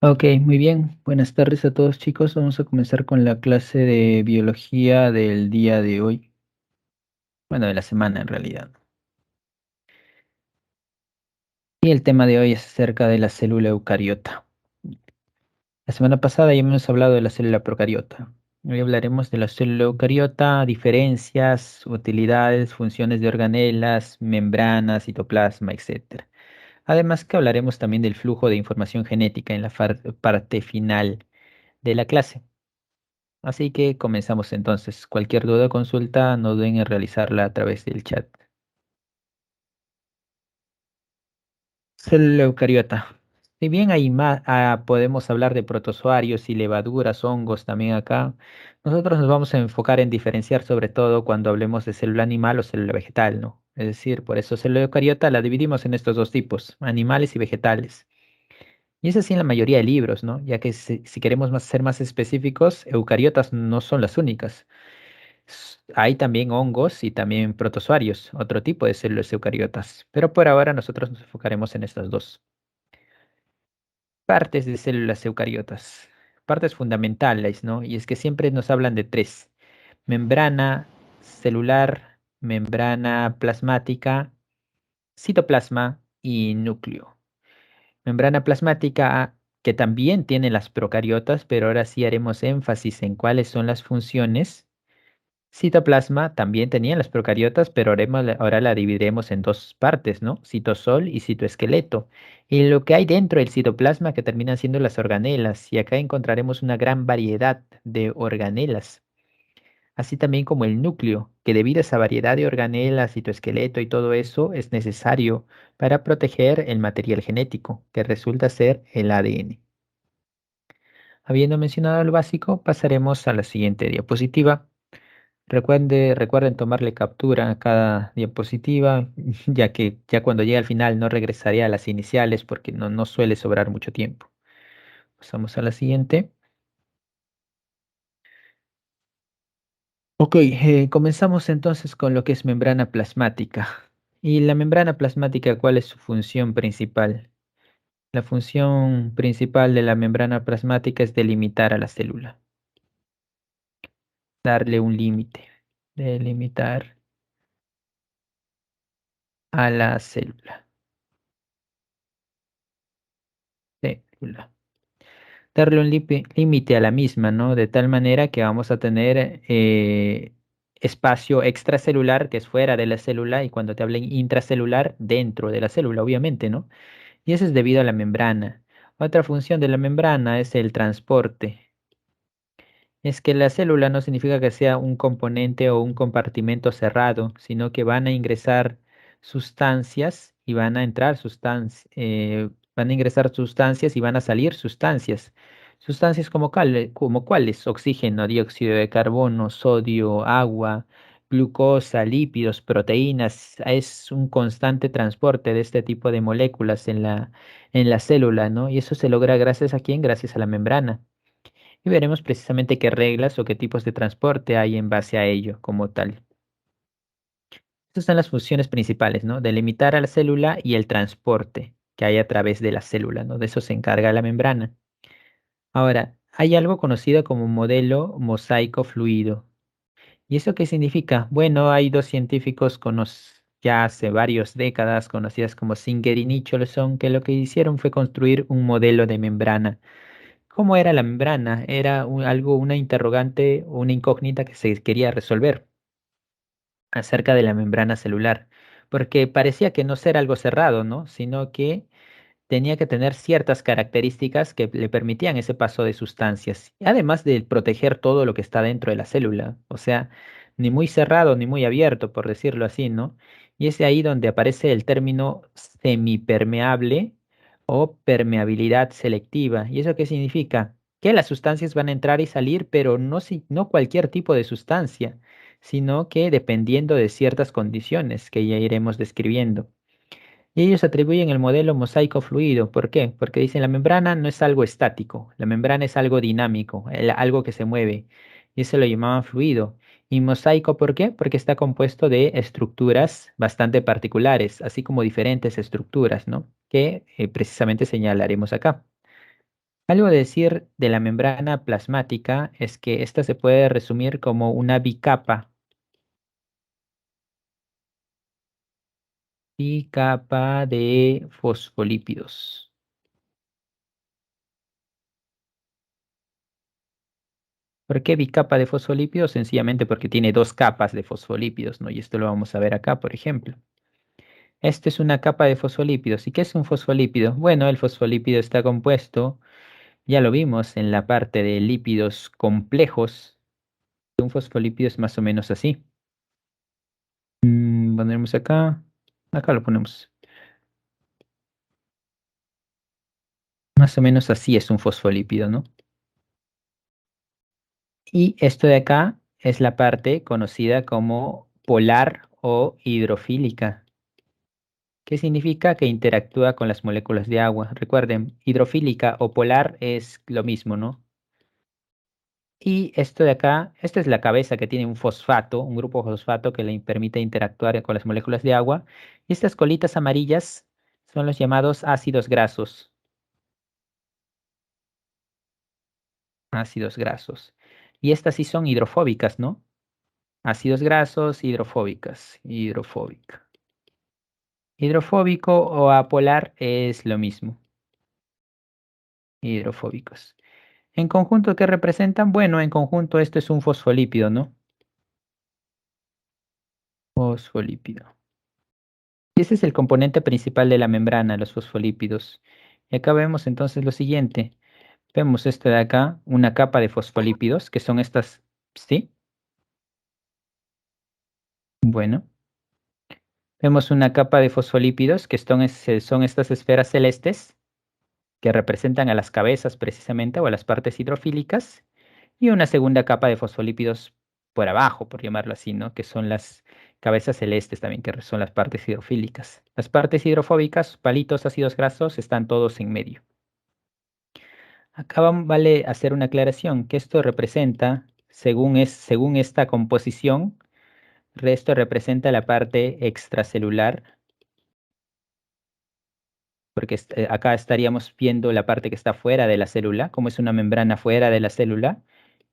Ok, muy bien. Buenas tardes a todos chicos. Vamos a comenzar con la clase de biología del día de hoy. Bueno, de la semana en realidad. Y el tema de hoy es acerca de la célula eucariota. La semana pasada ya hemos hablado de la célula procariota. Hoy hablaremos de la célula eucariota, diferencias, utilidades, funciones de organelas, membranas, citoplasma, etcétera. Además que hablaremos también del flujo de información genética en la parte final de la clase. Así que comenzamos entonces. Cualquier duda o consulta, no duden en realizarla a través del chat. Célula eucariota. Si bien hay más, podemos hablar de protozoarios y levaduras, hongos también acá, nosotros nos vamos a enfocar en diferenciar sobre todo cuando hablemos de célula animal o célula vegetal, ¿no? Es decir, por eso célula eucariota la dividimos en estos dos tipos, animales y vegetales. Y es así en la mayoría de libros, ¿no? Ya que si queremos ser más específicos, eucariotas no son las únicas. Hay también hongos y también protozoarios, otro tipo de células eucariotas, pero por ahora nosotros nos enfocaremos en estas dos partes de células eucariotas, partes fundamentales, ¿no? Y es que siempre nos hablan de tres: membrana celular, membrana plasmática, citoplasma y núcleo. Membrana plasmática que también tiene las procariotas, pero ahora sí haremos énfasis en cuáles son las funciones. Citoplasma también tenía las procariotas, pero ahora la dividiremos en dos partes, ¿no? Citosol y citoesqueleto. Y lo que hay dentro del citoplasma que terminan siendo las organelas, y acá encontraremos una gran variedad de organelas, así también como el núcleo, que debido a esa variedad de organelas, citoesqueleto y todo eso, es necesario para proteger el material genético, que resulta ser el ADN. Habiendo mencionado lo básico, pasaremos a la siguiente diapositiva. Recuerden tomarle captura a cada diapositiva, ya que ya cuando llegue al final no regresaría a las iniciales porque no suele sobrar mucho tiempo. Pasamos a la siguiente. Ok, comenzamos entonces con lo que es membrana plasmática. ¿Y la membrana plasmática, cuál es su función principal? La función principal de la membrana plasmática es delimitar a la célula, darle un límite, delimitar a la célula. Darle un límite a la misma, ¿no? De tal manera que vamos a tener espacio extracelular que es fuera de la célula y cuando te hablen intracelular, dentro de la célula, obviamente, ¿no? Y eso es debido a la membrana. Otra función de la membrana es el transporte. Es que la célula no significa que sea un componente o un compartimento cerrado, sino que van a ingresar sustancias y van a entrar sustancias, van a ingresar sustancias y van a salir sustancias. Sustancias como cuáles: oxígeno, dióxido de carbono, sodio, agua, glucosa, lípidos, proteínas. Es un constante transporte de este tipo de moléculas en la célula, ¿no? Y eso se logra gracias a quién, gracias a la membrana. Y veremos precisamente qué reglas o qué tipos de transporte hay en base a ello como tal. Estas son las funciones principales, ¿no? Delimitar a la célula y el transporte que hay a través de la célula, ¿no? De eso se encarga la membrana. Ahora, hay algo conocido como modelo mosaico fluido. ¿Y eso qué significa? Bueno, hay dos científicos ya hace varias décadas conocidas como Singer y Nicholson, que lo que hicieron fue construir un modelo de membrana. ¿Cómo era la membrana? Era una interrogante, una incógnita que se quería resolver acerca de la membrana celular, porque parecía que no ser algo cerrado, ¿no? Sino que tenía que tener ciertas características que le permitían ese paso de sustancias, además de proteger todo lo que está dentro de la célula, o sea, ni muy cerrado ni muy abierto, por decirlo así, ¿no? Y es de ahí donde aparece el término semipermeable o permeabilidad selectiva. ¿Y eso qué significa? Que las sustancias van a entrar y salir, pero no cualquier tipo de sustancia, sino que dependiendo de ciertas condiciones que ya iremos describiendo. Y ellos atribuyen el modelo mosaico fluido. ¿Por qué? Porque dicen la membrana no es algo estático, la membrana es algo dinámico, algo que se mueve. Y eso lo llamaban fluido. Y mosaico, ¿por qué? Porque está compuesto de estructuras bastante particulares, así como diferentes estructuras, ¿no? Que precisamente señalaremos acá. Algo de decir de la membrana plasmática es que esta se puede resumir como una bicapa de fosfolípidos. ¿Por qué bicapa de fosfolípidos? Sencillamente porque tiene dos capas de fosfolípidos, ¿no? Y esto lo vamos a ver acá, por ejemplo. Esto es una capa de fosfolípidos. ¿Y qué es un fosfolípido? Bueno, el fosfolípido está compuesto, ya lo vimos en la parte de lípidos complejos. Un fosfolípido es más o menos así. Ponemos acá, acá lo ponemos. Más o menos así es un fosfolípido, ¿no? Y esto de acá es la parte conocida como polar o hidrofílica. ¿Qué significa? Que interactúa con las moléculas de agua. Recuerden, hidrofílica o polar es lo mismo, ¿no? Y esto de acá, esta es la cabeza que tiene un fosfato, un grupo fosfato que le permite interactuar con las moléculas de agua. Y estas colitas amarillas son los llamados ácidos grasos. Ácidos grasos. Y estas sí son hidrofóbicas, ¿no? Ácidos grasos, hidrofóbicas, hidrofóbica. Hidrofóbico o apolar es lo mismo, hidrofóbicos. En conjunto, ¿qué representan? Bueno, en conjunto esto es un fosfolípido, ¿no? Fosfolípido. Y ese es el componente principal de la membrana, los fosfolípidos. Y acá vemos entonces lo siguiente. Vemos esto de acá, una capa de fosfolípidos, que son estas, ¿sí? Bueno, vemos una capa de fosfolípidos, que son estas esferas celestes, que representan a las cabezas precisamente o a las partes hidrofílicas, y una segunda capa de fosfolípidos por abajo, por llamarlo así, ¿no? Que son las cabezas celestes también, que son las partes hidrofílicas. Las partes hidrofóbicas, palitos ácidos grasos, están todos en medio. Acá vale hacer una aclaración, que esto representa, según esta composición, esto representa la parte extracelular, porque acá estaríamos viendo la parte que está fuera de la célula, como es una membrana fuera de la célula,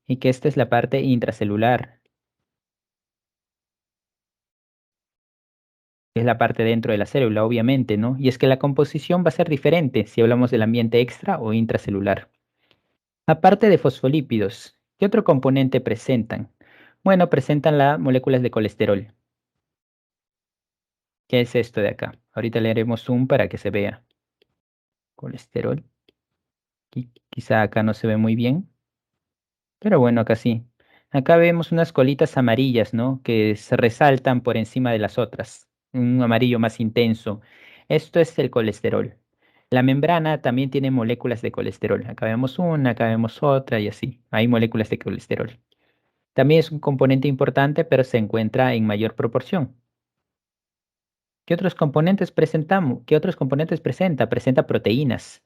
y que esta es la parte intracelular, que es la parte dentro de la célula, obviamente, ¿no? Y es que la composición va a ser diferente si hablamos del ambiente extra o intracelular. Aparte de fosfolípidos, ¿qué otro componente presentan? Bueno, presentan las moléculas de colesterol. ¿Qué es esto de acá? Ahorita le haremos zoom para que se vea. Colesterol. Quizá acá no se ve muy bien. Pero bueno, acá sí. Acá vemos unas colitas amarillas, ¿no? Que se resaltan por encima de las otras. Un amarillo más intenso. Esto es el colesterol. La membrana también tiene moléculas de colesterol. Acá vemos una, acá vemos otra y así. Hay moléculas de colesterol. También es un componente importante, pero se encuentra en mayor proporción. ¿Qué otros componentes presentamos? ¿Qué otros componentes presenta? Presenta proteínas.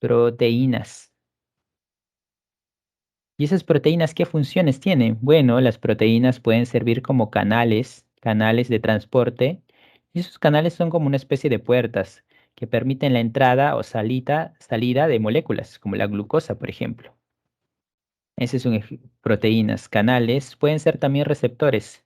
Proteínas. ¿Y esas proteínas qué funciones tienen? Bueno, las proteínas pueden servir como canales de transporte, y esos canales son como una especie de puertas que permiten la entrada o salida de moléculas, como la glucosa, por ejemplo. Ese es un proteínas. Canales pueden ser también receptores.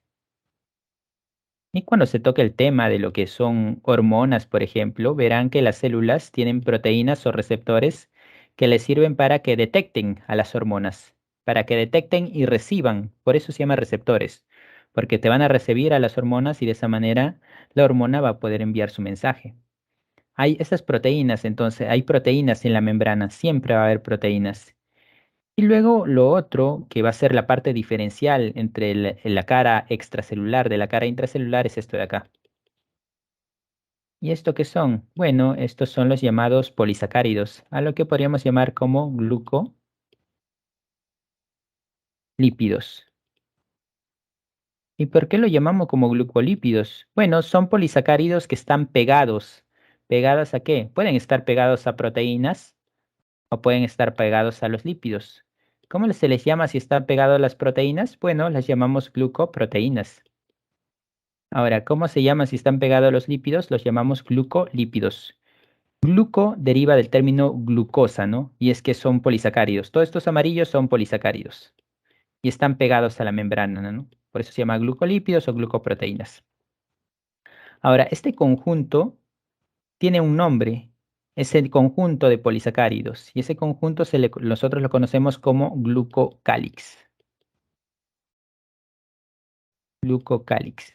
Y cuando se toque el tema de lo que son hormonas, por ejemplo, verán que las células tienen proteínas o receptores que les sirven para que detecten a las hormonas, para que detecten y reciban. Por eso se llama receptores, porque te van a recibir a las hormonas y de esa manera la hormona va a poder enviar su mensaje. Hay estas proteínas, entonces, hay proteínas en la membrana, siempre va a haber proteínas. Y luego lo otro, que va a ser la parte diferencial entre la cara extracelular de la cara intracelular, es esto de acá. ¿Y esto qué son? Bueno, estos son los llamados polisacáridos, a lo que podríamos llamar como glucolípidos. ¿Y por qué lo llamamos como glucolípidos? Bueno, son polisacáridos que están pegados. ¿Pegados a qué? Pueden estar pegados a proteínas o pueden estar pegados a los lípidos. ¿Cómo se les llama si están pegados a las proteínas? Bueno, las llamamos glucoproteínas. Ahora, ¿cómo se llama si están pegados a los lípidos? Los llamamos glucolípidos. Gluco deriva del término glucosa, ¿no? Y es que son polisacáridos. Todos estos amarillos son polisacáridos y están pegados a la membrana, ¿no? Por eso se llama glucolípidos o glucoproteínas. Ahora, este conjunto tiene un nombre. Es el conjunto de polisacáridos y ese conjunto nosotros lo conocemos como glucocálix. Glucocálix.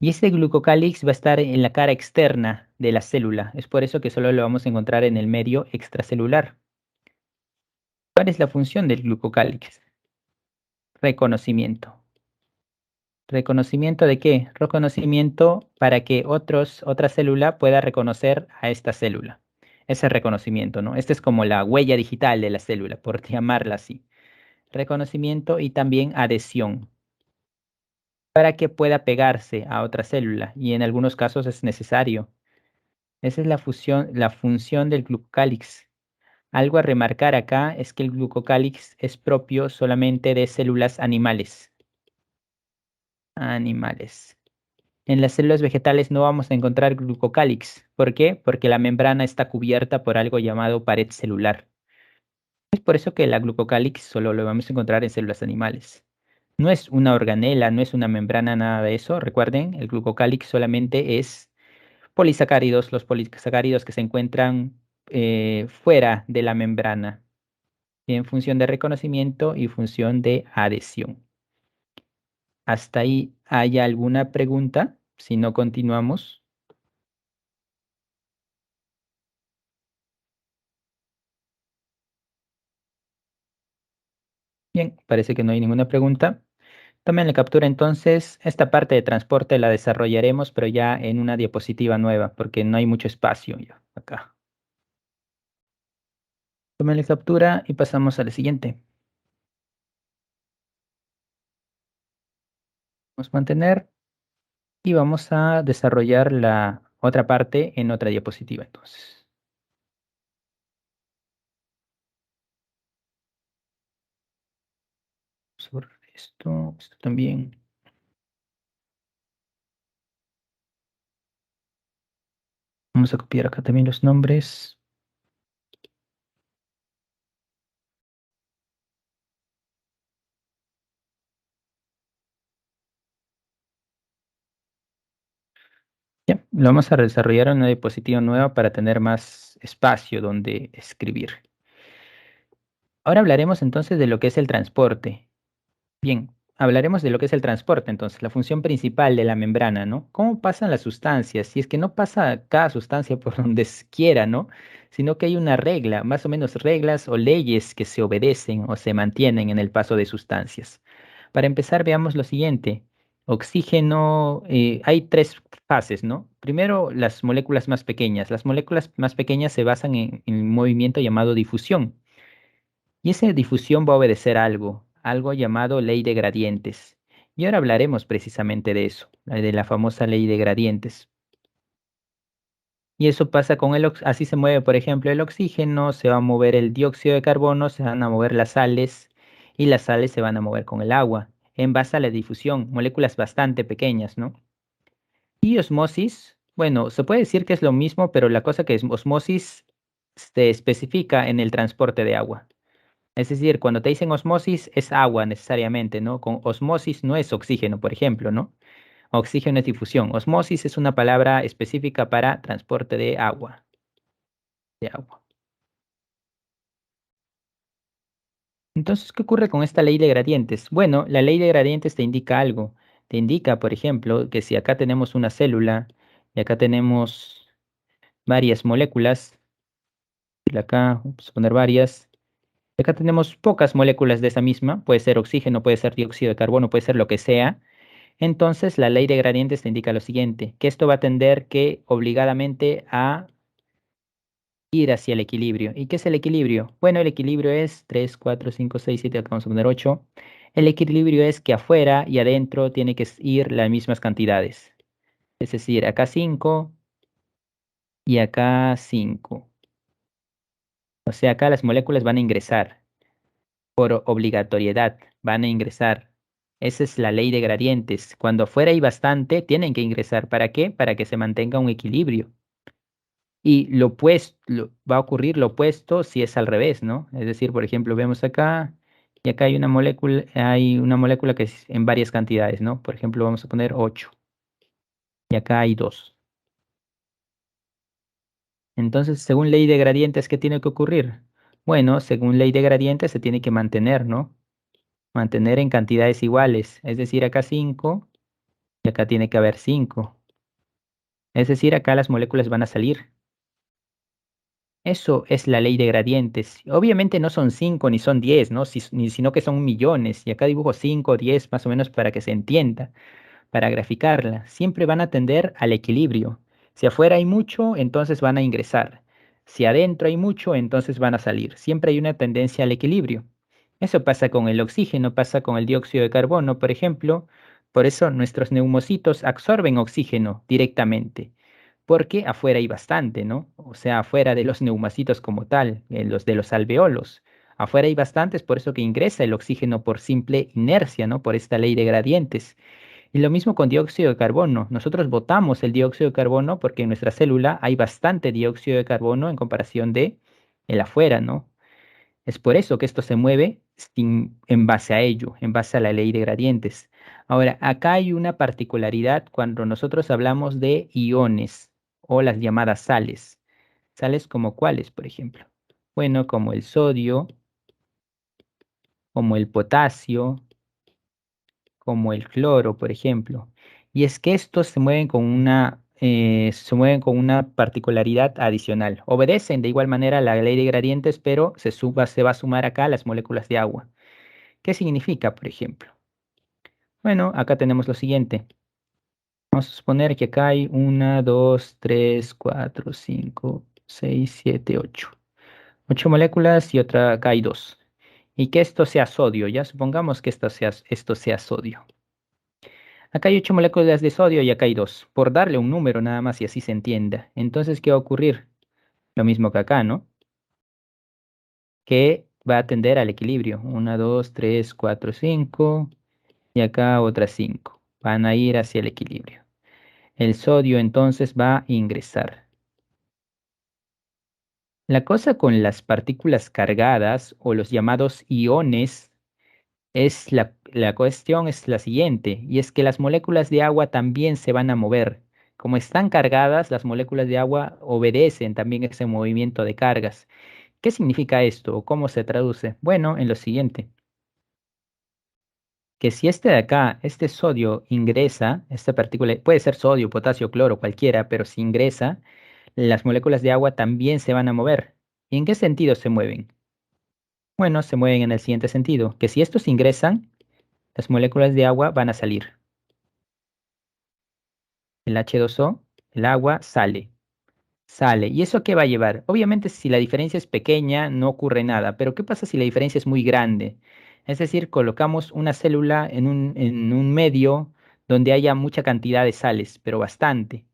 Y ese glucocálix va a estar en la cara externa de la célula. Es por eso que solo lo vamos a encontrar en el medio extracelular. ¿Cuál es la función del glucocálix? Reconocimiento. ¿Reconocimiento de qué? Reconocimiento para que otra célula pueda reconocer a esta célula. Ese reconocimiento, ¿no? Este es como la huella digital de la célula, por llamarla así. Reconocimiento y también adhesión, para que pueda pegarse a otra célula, y en algunos casos es necesario. Esa es la función del glucocálix. Algo a remarcar acá es que el glucocálix es propio solamente de células animales. Animales. En las células vegetales no vamos a encontrar glucocálix. ¿Por qué? Porque la membrana está cubierta por algo llamado pared celular. Es por eso que la glucocálix solo lo vamos a encontrar en células animales. No es una organela, no es una membrana, nada de eso. Recuerden, el glucocálix solamente es polisacáridos, los polisacáridos que se encuentran fuera de la membrana, en función de reconocimiento y función de adhesión. ¿Hasta ahí hay alguna pregunta? Si no, continuamos. Bien, parece que no hay ninguna pregunta. Tomen la captura entonces. Esta parte de transporte la desarrollaremos, pero ya en una diapositiva nueva, porque no hay mucho espacio ya acá. Tomen la captura y pasamos a la siguiente. Vamos a mantener y vamos a desarrollar la otra parte en otra diapositiva entonces. Sobre esto también. Vamos a copiar acá también los nombres. Ya, lo vamos a desarrollar en una diapositiva nueva para tener más espacio donde escribir. Ahora hablaremos entonces de lo que es el transporte. Bien, hablaremos de lo que es el transporte, entonces, la función principal de la membrana, ¿no? ¿Cómo pasan las sustancias? Si es que no pasa cada sustancia por donde quiera, ¿no? Sino que hay una regla, más o menos reglas o leyes que se obedecen o se mantienen en el paso de sustancias. Para empezar, veamos lo siguiente. Oxígeno, hay tres fases, ¿no? Primero, las moléculas más pequeñas. Las moléculas más pequeñas se basan en un movimiento llamado difusión. Y esa difusión va a obedecer a algo llamado ley de gradientes. Y ahora hablaremos precisamente de eso, de la famosa ley de gradientes. Y eso pasa con así se mueve, por ejemplo, el oxígeno, se va a mover el dióxido de carbono, se van a mover las sales y las sales se van a mover con el agua, en base a la difusión, moléculas bastante pequeñas, ¿no? Y osmosis, bueno, se puede decir que es lo mismo, pero la cosa que es osmosis se especifica en el transporte de agua. Es decir, cuando te dicen osmosis es agua necesariamente, ¿no? Con osmosis no es oxígeno, por ejemplo, ¿no? Oxígeno es difusión. Osmosis es una palabra específica para transporte de agua, de agua. Entonces, ¿qué ocurre con esta ley de gradientes? Bueno, la ley de gradientes te indica algo. Te indica, por ejemplo, que si acá tenemos una célula y acá tenemos varias moléculas, y acá vamos a poner varias, y acá tenemos pocas moléculas de esa misma, puede ser oxígeno, puede ser dióxido de carbono, puede ser lo que sea. Entonces, la ley de gradientes te indica lo siguiente, que esto va a tender que obligadamente a ir hacia el equilibrio. ¿Y qué es el equilibrio? Bueno, el equilibrio es 3, 4, 5, 6, 7, acá vamos a poner 8. El equilibrio es que afuera y adentro tiene que ir las mismas cantidades. Es decir, acá 5 y acá 5. O sea, acá las moléculas van a ingresar por obligatoriedad, van a ingresar. Esa es la ley de gradientes. Cuando afuera hay bastante, tienen que ingresar. ¿Para qué? Para que se mantenga un equilibrio. Y lo opuesto, va a ocurrir lo opuesto si es al revés, ¿no? Es decir, por ejemplo, vemos acá y acá hay una molécula que es en varias cantidades, ¿no? Por ejemplo, vamos a poner 8 y acá hay 2. Entonces, según ley de gradientes, ¿qué tiene que ocurrir? Bueno, según ley de gradientes se tiene que mantener, ¿no? Mantener en cantidades iguales. Es decir, acá 5 y acá tiene que haber 5. Es decir, acá las moléculas van a salir. Eso es la ley de gradientes. Obviamente no son 5 ni son 10, ¿no? Sino que son millones. Y acá dibujo 5 o 10 más o menos para que se entienda, para graficarla. Siempre van a tender al equilibrio. Si afuera hay mucho, entonces van a ingresar. Si adentro hay mucho, entonces van a salir. Siempre hay una tendencia al equilibrio. Eso pasa con el oxígeno, pasa con el dióxido de carbono, por ejemplo. Por eso nuestros neumocitos absorben oxígeno directamente, porque afuera hay bastante, ¿no? O sea, afuera de los neumocitos como tal, los de los alveolos. Afuera hay bastantes, por eso que ingresa el oxígeno por simple inercia, ¿no? Por esta ley de gradientes. Y lo mismo con dióxido de carbono. Nosotros botamos el dióxido de carbono porque en nuestra célula hay bastante dióxido de carbono en comparación de el afuera, ¿no? Es por eso que esto se mueve en base a ello, en base a la ley de gradientes. Ahora, acá hay una particularidad cuando nosotros hablamos de iones o las llamadas sales. Sales como cuáles, por ejemplo. Bueno, como el sodio, como el potasio, como el cloro, por ejemplo. Y es que estos se mueven con una particularidad adicional. Obedecen de igual manera a la ley de gradientes, pero se va a sumar acá las moléculas de agua. ¿Qué significa, por ejemplo? Bueno, acá tenemos lo siguiente. Vamos a suponer que acá hay una, 2, 3, 4, 5, 6, 7, 8. 8 moléculas y otra acá hay 2. Y que esto sea sodio, ya supongamos que esto sea sodio. Acá hay 8 moléculas de sodio y acá hay 2. Por darle un número nada más y así se entienda. Entonces, ¿qué va a ocurrir? Lo mismo que acá, ¿no? Que va a tender al equilibrio. Una, 2, 3, 4, 5. Y acá otras 5. Van a ir hacia el equilibrio. El sodio entonces va a ingresar. La cosa con las partículas cargadas o los llamados iones es la cuestión es la siguiente, y es que las moléculas de agua también se van a mover. Como están cargadas, las moléculas de agua obedecen también ese movimiento de cargas. ¿Qué significa esto o cómo se traduce? Bueno, en lo siguiente, que si este de acá, este sodio ingresa, esta partícula, puede ser sodio, potasio, cloro, cualquiera, pero si ingresa, las moléculas de agua también se van a mover. ¿Y en qué sentido se mueven? Bueno, se mueven en el siguiente sentido, que si estos ingresan, las moléculas de agua van a salir. El H2O, el agua, sale. ¿Y eso qué va a llevar? Obviamente, si la diferencia es pequeña, no ocurre nada, pero ¿qué pasa si la diferencia es muy grande? Es decir, colocamos una célula en un medio donde haya mucha cantidad de sales, pero bastante.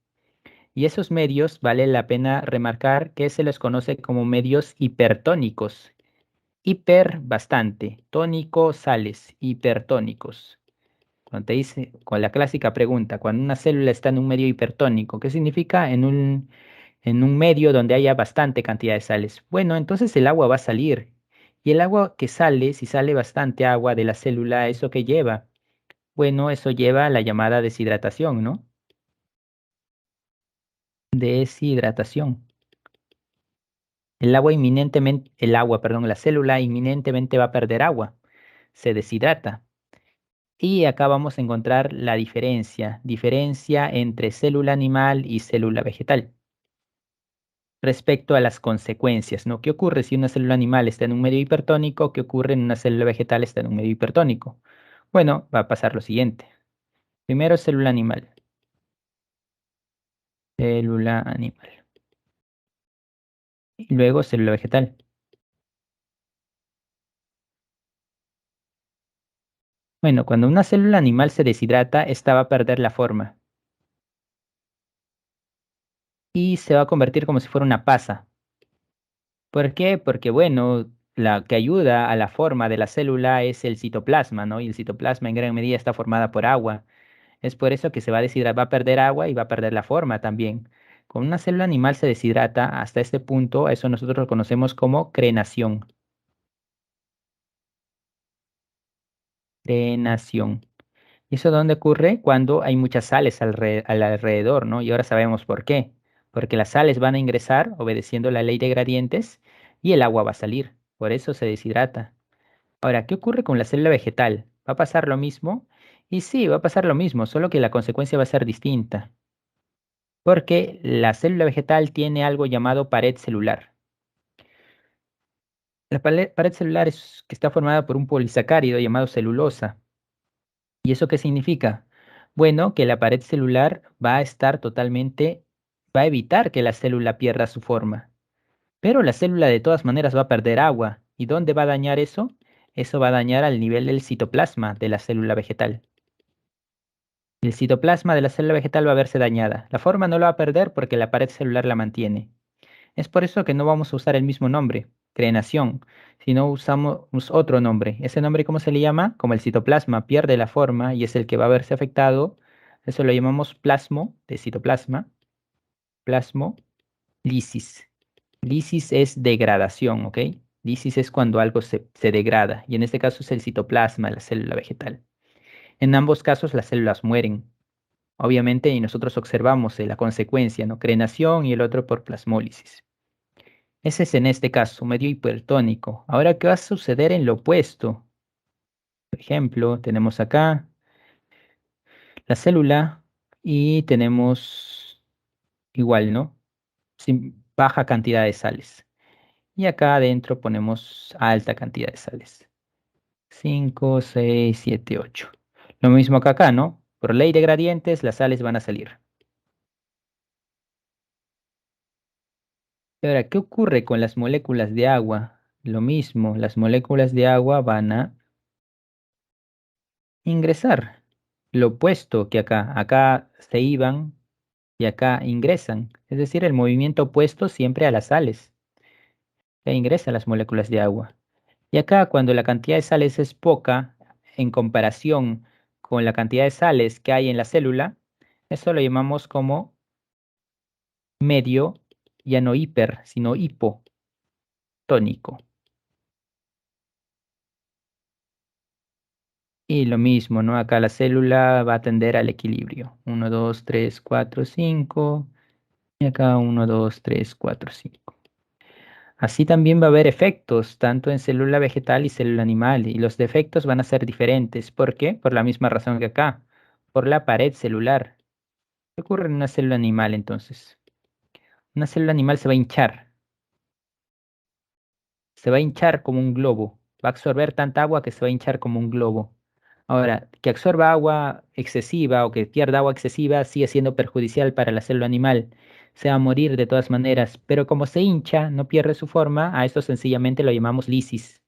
Y esos medios, vale la pena remarcar que se les conoce como medios hipertónicos. Hiper, bastante. Tónico, sales. Hipertónicos. Cuando te dice, con la clásica pregunta, cuando una célula está en un medio hipertónico, ¿qué significa? En un medio donde haya bastante cantidad de sales. Bueno, entonces el agua va a salir. Y el agua que sale, si sale bastante agua de la célula, ¿eso qué lleva? Bueno, eso lleva a la llamada deshidratación, ¿no? Deshidratación. Perdón, la célula inminentemente va a perder agua, se deshidrata. Y acá vamos a encontrar la diferencia entre célula animal y célula vegetal. Respecto a las consecuencias, ¿no? ¿Qué ocurre si una célula animal está en un medio hipertónico? ¿Qué ocurre en una célula vegetal está en un medio hipertónico? Bueno, va a pasar lo siguiente. Primero célula animal. Célula animal. Y luego célula vegetal. Bueno, cuando una célula animal se deshidrata, esta va a perder la forma y se va a convertir como si fuera una pasa. ¿Por qué? Porque, bueno, la que ayuda a la forma de la célula es el citoplasma, ¿no? Y el citoplasma en gran medida está formada por agua. Es por eso que se va a deshidratar, va a perder agua y va a perder la forma también. Cuando una célula animal se deshidrata hasta este punto, a eso nosotros lo conocemos como crenación. Crenación. ¿Y eso dónde ocurre? Cuando hay muchas sales al alrededor, ¿no? Y ahora sabemos por qué. Porque las sales van a ingresar obedeciendo la ley de gradientes y el agua va a salir. Por eso se deshidrata. Ahora, ¿qué ocurre con la célula vegetal? ¿Va a pasar lo mismo? Y sí, va a pasar lo mismo, solo que la consecuencia va a ser distinta. Porque la célula vegetal tiene algo llamado pared celular. La pared celular es que está formada por un polisacárido llamado celulosa. ¿Y eso qué significa? Bueno, que la pared celular va a estar totalmente, va a evitar que la célula pierda su forma. Pero la célula de todas maneras va a perder agua. ¿Y dónde va a dañar eso? Eso va a dañar al nivel del citoplasma de la célula vegetal. El citoplasma de la célula vegetal va a verse dañada. La forma no la va a perder porque la pared celular la mantiene. Es por eso que no vamos a usar el mismo nombre, crenación, sino usamos otro nombre. ¿Ese nombre cómo se le llama? Como el citoplasma pierde la forma y es el que va a verse afectado, eso lo llamamos plasmo de citoplasma, plasmolisis. Lisis es degradación, ¿ok? Lisis es cuando algo se degrada y en este caso es el citoplasma de la célula vegetal. En ambos casos las células mueren, obviamente, y nosotros observamos la consecuencia, ¿no? Crenación y el otro por plasmólisis. Ese es en este caso, medio hipertónico. Ahora, ¿qué va a suceder en lo opuesto? Por ejemplo, tenemos acá la célula y tenemos igual, ¿no? Sin baja cantidad de sales. Y acá adentro ponemos alta cantidad de sales. 5, 6, 7, 8. Lo mismo que acá, ¿no? Por ley de gradientes, las sales van a salir. Y ahora, ¿qué ocurre con las moléculas de agua? Lo mismo, las moléculas de agua van a ingresar. Lo opuesto que acá. Acá se iban y acá ingresan. Es decir, el movimiento opuesto siempre a las sales. E ingresan las moléculas de agua. Y acá cuando la cantidad de sales es poca en comparación con la cantidad de sales que hay en la célula, eso lo llamamos como medio, ya no hiper, sino hipotónico. Y lo mismo, ¿no? Acá la célula va a tender al equilibrio. 1, 2, 3, 4, 5. Y acá 1, 2, 3, 4, 5. Así también va a haber efectos, tanto en célula vegetal y célula animal, y los defectos van a ser diferentes. ¿Por qué? Por la misma razón que acá, por la pared celular. ¿Qué ocurre en una célula animal entonces? Una célula animal se va a hinchar como un globo, va a absorber tanta agua que se va a hinchar como un globo. Ahora, que absorba agua excesiva o que pierda agua excesiva sigue siendo perjudicial para la célula animal. Se va a morir de todas maneras, pero como se hincha, no pierde su forma, a esto sencillamente lo llamamos lisis.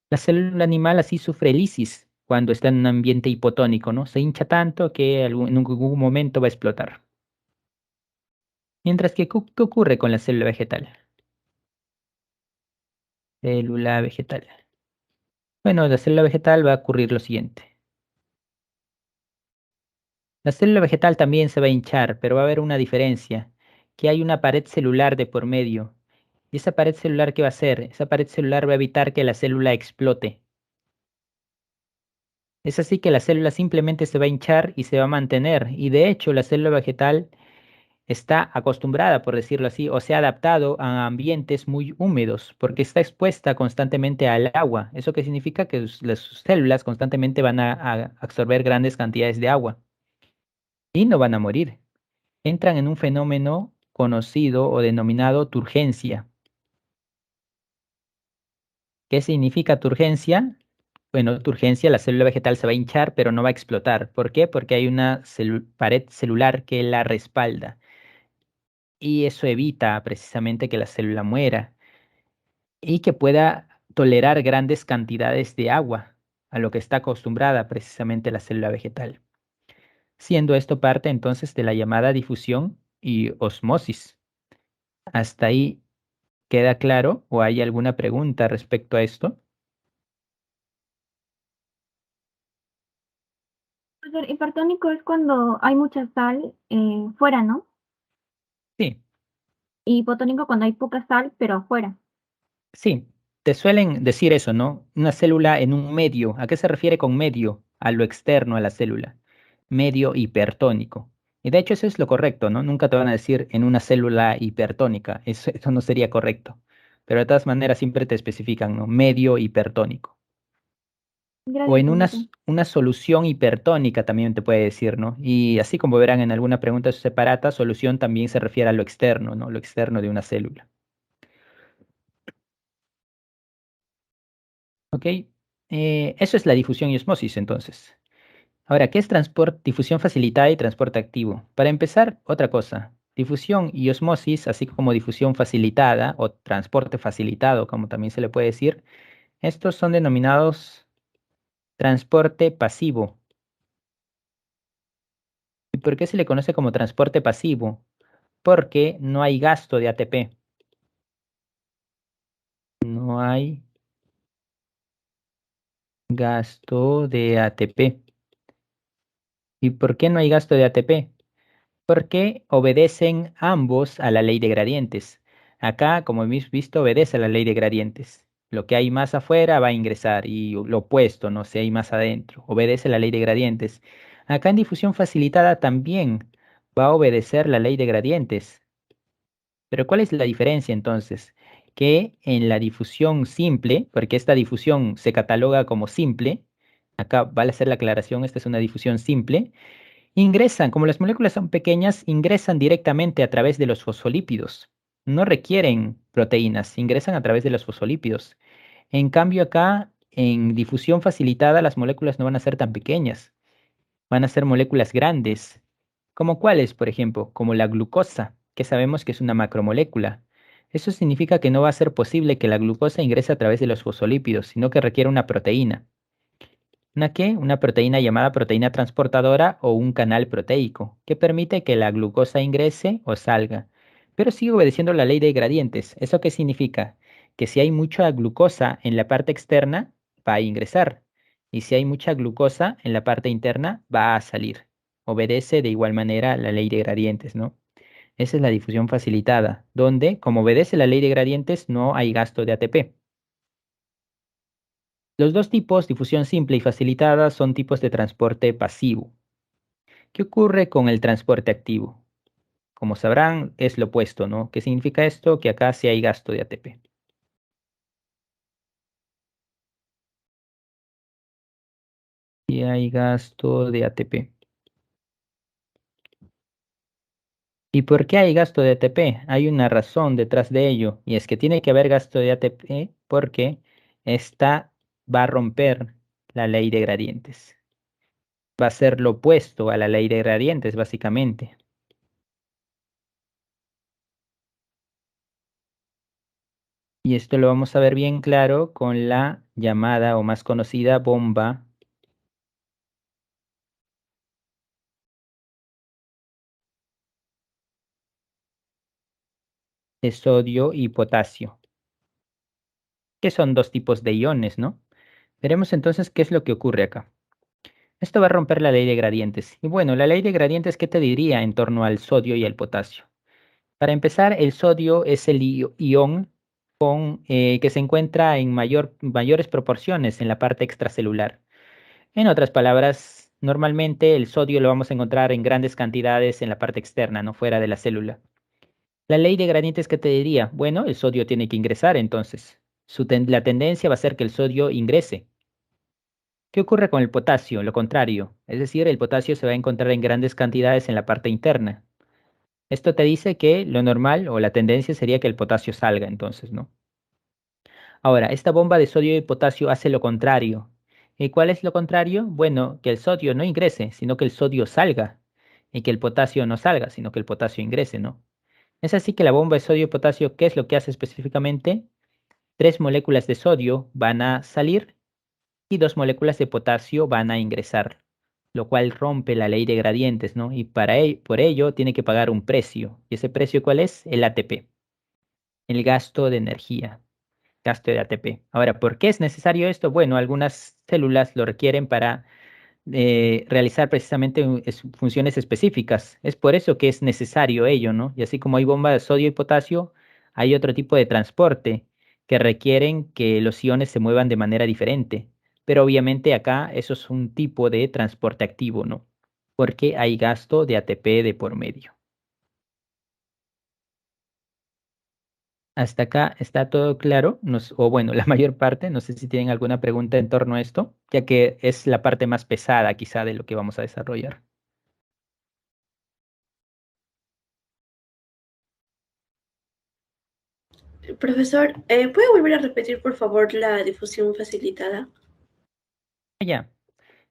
La célula animal así sufre lisis cuando está en un ambiente hipotónico, ¿no? Se hincha tanto que en algún momento va a explotar. Mientras que, ¿qué ocurre con la célula vegetal? Célula vegetal. Bueno, la célula vegetal va a ocurrir lo siguiente. La célula vegetal también se va a hinchar, pero va a haber una diferencia, que hay una pared celular de por medio. ¿Y esa pared celular qué va a hacer? Esa pared celular va a evitar que la célula explote. Es así que la célula simplemente se va a hinchar y se va a mantener. Y de hecho, la célula vegetal está acostumbrada, por decirlo así, o se ha adaptado a ambientes muy húmedos, porque está expuesta constantemente al agua. ¿Eso qué significa? Que las sus células constantemente van a absorber grandes cantidades de agua y no van a morir. Entran en un fenómeno conocido o denominado turgencia. ¿Qué significa turgencia? Bueno, turgencia, la célula vegetal se va a hinchar, pero no va a explotar. ¿Por qué? Porque hay una pared celular que la respalda. Y eso evita precisamente que la célula muera y que pueda tolerar grandes cantidades de agua, a lo que está acostumbrada precisamente la célula vegetal. Siendo esto parte entonces de la llamada difusión y osmosis. ¿Hasta ahí queda claro o hay alguna pregunta respecto a esto? Profesor, hipertónico es cuando hay mucha sal fuera, ¿no? Sí, Y hipotónico cuando hay poca sal, pero afuera. sí, te suelen decir eso, ¿no? Una célula en un medio. ¿A qué se refiere con medio? A lo externo a la célula. Medio hipertónico. Y de hecho eso es lo correcto, ¿no? Nunca te van a decir en una célula hipertónica. Eso no sería correcto. Pero de todas maneras siempre te especifican, ¿no? Medio hipertónico. O Gracias, en profesor. una solución hipertónica también te puede decir, ¿no? Y así como verán en alguna pregunta separata, solución también se refiere a lo externo, ¿no? Lo externo de una célula. ¿Ok? Eso es la difusión y osmosis, entonces. Ahora, ¿qué es transporte, difusión facilitada y transporte activo? Para empezar, otra cosa. Difusión y osmosis, así como difusión facilitada o transporte facilitado, como también se le puede decir, estos son denominados transporte pasivo. ¿Y por qué se le conoce como transporte pasivo? Porque no hay gasto de ATP. No hay gasto de ATP. ¿Y por qué no hay gasto de ATP? Porque obedecen ambos a la ley de gradientes. Acá, como hemos visto, obedece a la ley de gradientes. Lo que hay más afuera va a ingresar y lo opuesto, no sé, hay más adentro. Obedece la ley de gradientes. Acá en difusión facilitada también va a obedecer la ley de gradientes. Pero ¿cuál es la diferencia entonces? Que en la difusión simple, porque esta difusión se cataloga como simple, acá vale hacer la aclaración, esta es una difusión simple, ingresan, como las moléculas son pequeñas, ingresan directamente a través de los fosfolípidos. No requieren proteínas, ingresan a través de los fosfolípidos. En cambio acá, en difusión facilitada, las moléculas no van a ser tan pequeñas, van a ser moléculas grandes. ¿Como cuáles, por ejemplo? Como la glucosa, que sabemos que es una macromolécula. Eso significa que no va a ser posible que la glucosa ingrese a través de los fosfolípidos, sino que requiere una proteína. ¿Una qué? Una proteína llamada proteína transportadora o un canal proteico, que permite que la glucosa ingrese o salga. Pero sigue obedeciendo la ley de gradientes. ¿Eso qué significa? Que si hay mucha glucosa en la parte externa, va a ingresar. Y si hay mucha glucosa en la parte interna, va a salir. Obedece de igual manera la ley de gradientes, ¿no? Esa es la difusión facilitada, donde, como obedece la ley de gradientes, no hay gasto de ATP. Los dos tipos, difusión simple y facilitada, son tipos de transporte pasivo. ¿Qué ocurre con el transporte activo? Como sabrán, es lo opuesto, ¿no? ¿Qué significa esto? Que acá sí hay gasto de ATP. Sí hay gasto de ATP. ¿Y por qué hay gasto de ATP? Hay una razón detrás de ello, y es que tiene que haber gasto de ATP porque esta va a romper la ley de gradientes. Va a ser lo opuesto a la ley de gradientes, básicamente. Y esto lo vamos a ver bien claro con la llamada o más conocida bomba de sodio y potasio, que son dos tipos de iones, ¿no? Veremos entonces qué es lo que ocurre acá. Esto va a romper la ley de gradientes. Y bueno, la ley de gradientes, ¿qué te diría en torno al sodio y al potasio? Para empezar, el sodio es el ion que se encuentra en mayores proporciones en la parte extracelular. En otras palabras, normalmente el sodio lo vamos a encontrar en grandes cantidades en la parte externa, no fuera de la célula. La ley de gradientes, ¿qué te diría? Bueno, el sodio tiene que ingresar, entonces. La tendencia va a ser que el sodio ingrese. ¿Qué ocurre con el potasio? Lo contrario, es decir, el potasio se va a encontrar en grandes cantidades en la parte interna. Esto te dice que lo normal o la tendencia sería que el potasio salga, entonces, ¿no? Ahora, esta bomba de sodio y potasio hace lo contrario. ¿Y cuál es lo contrario? Bueno, que el sodio no ingrese, sino que el sodio salga. Y que el potasio no salga, sino que el potasio ingrese, ¿no? Es así que la bomba de sodio y potasio, ¿qué es lo que hace específicamente? Tres moléculas de sodio van a salir y dos moléculas de potasio van a ingresar, lo cual rompe la ley de gradientes, ¿no? Y por ello tiene que pagar un precio. ¿Y ese precio cuál es? El ATP, el gasto de energía, gasto de ATP. Ahora, ¿por qué es necesario esto? Bueno, algunas células lo requieren para realizar precisamente funciones específicas. Es por eso que es necesario ello, ¿no? Y así como hay bombas de sodio y potasio, hay otro tipo de transporte que requieren que los iones se muevan de manera diferente. Pero obviamente acá eso es un tipo de transporte activo, ¿no? Porque hay gasto de ATP de por medio. Hasta acá está todo claro, o bueno, la mayor parte, no sé si tienen alguna pregunta en torno a esto, ya que es la parte más pesada quizá de lo que vamos a desarrollar. Profesor, ¿puede volver a repetir, por favor, la difusión facilitada? Ya,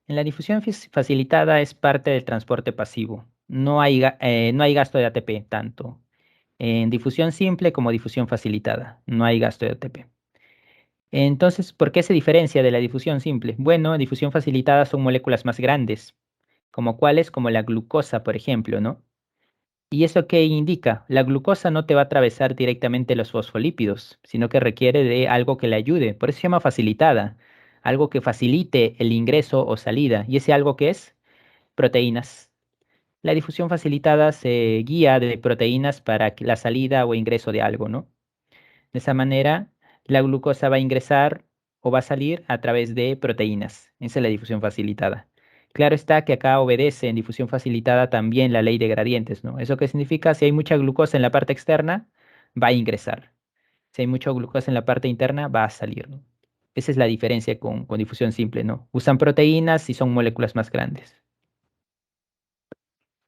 en la difusión facilitada es parte del transporte pasivo. No hay gasto de ATP tanto en difusión simple como difusión facilitada. No hay gasto de ATP. Entonces, ¿por qué se diferencia de la difusión simple? Bueno, en difusión facilitada son moléculas más grandes, como cuáles, como la glucosa, por ejemplo, ¿no? ¿Y eso qué indica? La glucosa no te va a atravesar directamente los fosfolípidos, sino que requiere de algo que le ayude. Por eso se llama facilitada, algo que facilite el ingreso o salida. ¿Y ese algo qué es? Proteínas. La difusión facilitada se guía de proteínas para la salida o ingreso de algo, ¿no? De esa manera, la glucosa va a ingresar o va a salir a través de proteínas. Esa es la difusión facilitada. Claro está que acá obedece en difusión facilitada también la ley de gradientes, ¿no? ¿Eso qué significa? Si hay mucha glucosa en la parte externa, va a ingresar. Si hay mucha glucosa en la parte interna, va a salir, ¿no? Esa es la diferencia con difusión simple, ¿no? Usan proteínas y son moléculas más grandes.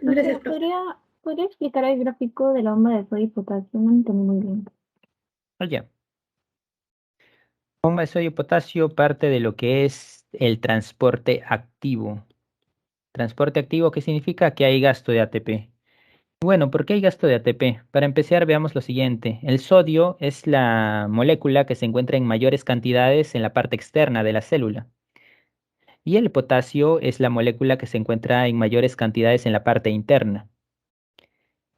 Gracias, Profesor, profe. ¿podría explicar el gráfico de la bomba de sodio y potasio? No entendí muy bien. Oye, bomba de sodio y potasio parte de lo que es el transporte activo. Transporte activo, ¿qué significa? Que hay gasto de ATP. Bueno, ¿por qué hay gasto de ATP? Para empezar, veamos lo siguiente. El sodio es la molécula que se encuentra en mayores cantidades en la parte externa de la célula. Y el potasio es la molécula que se encuentra en mayores cantidades en la parte interna.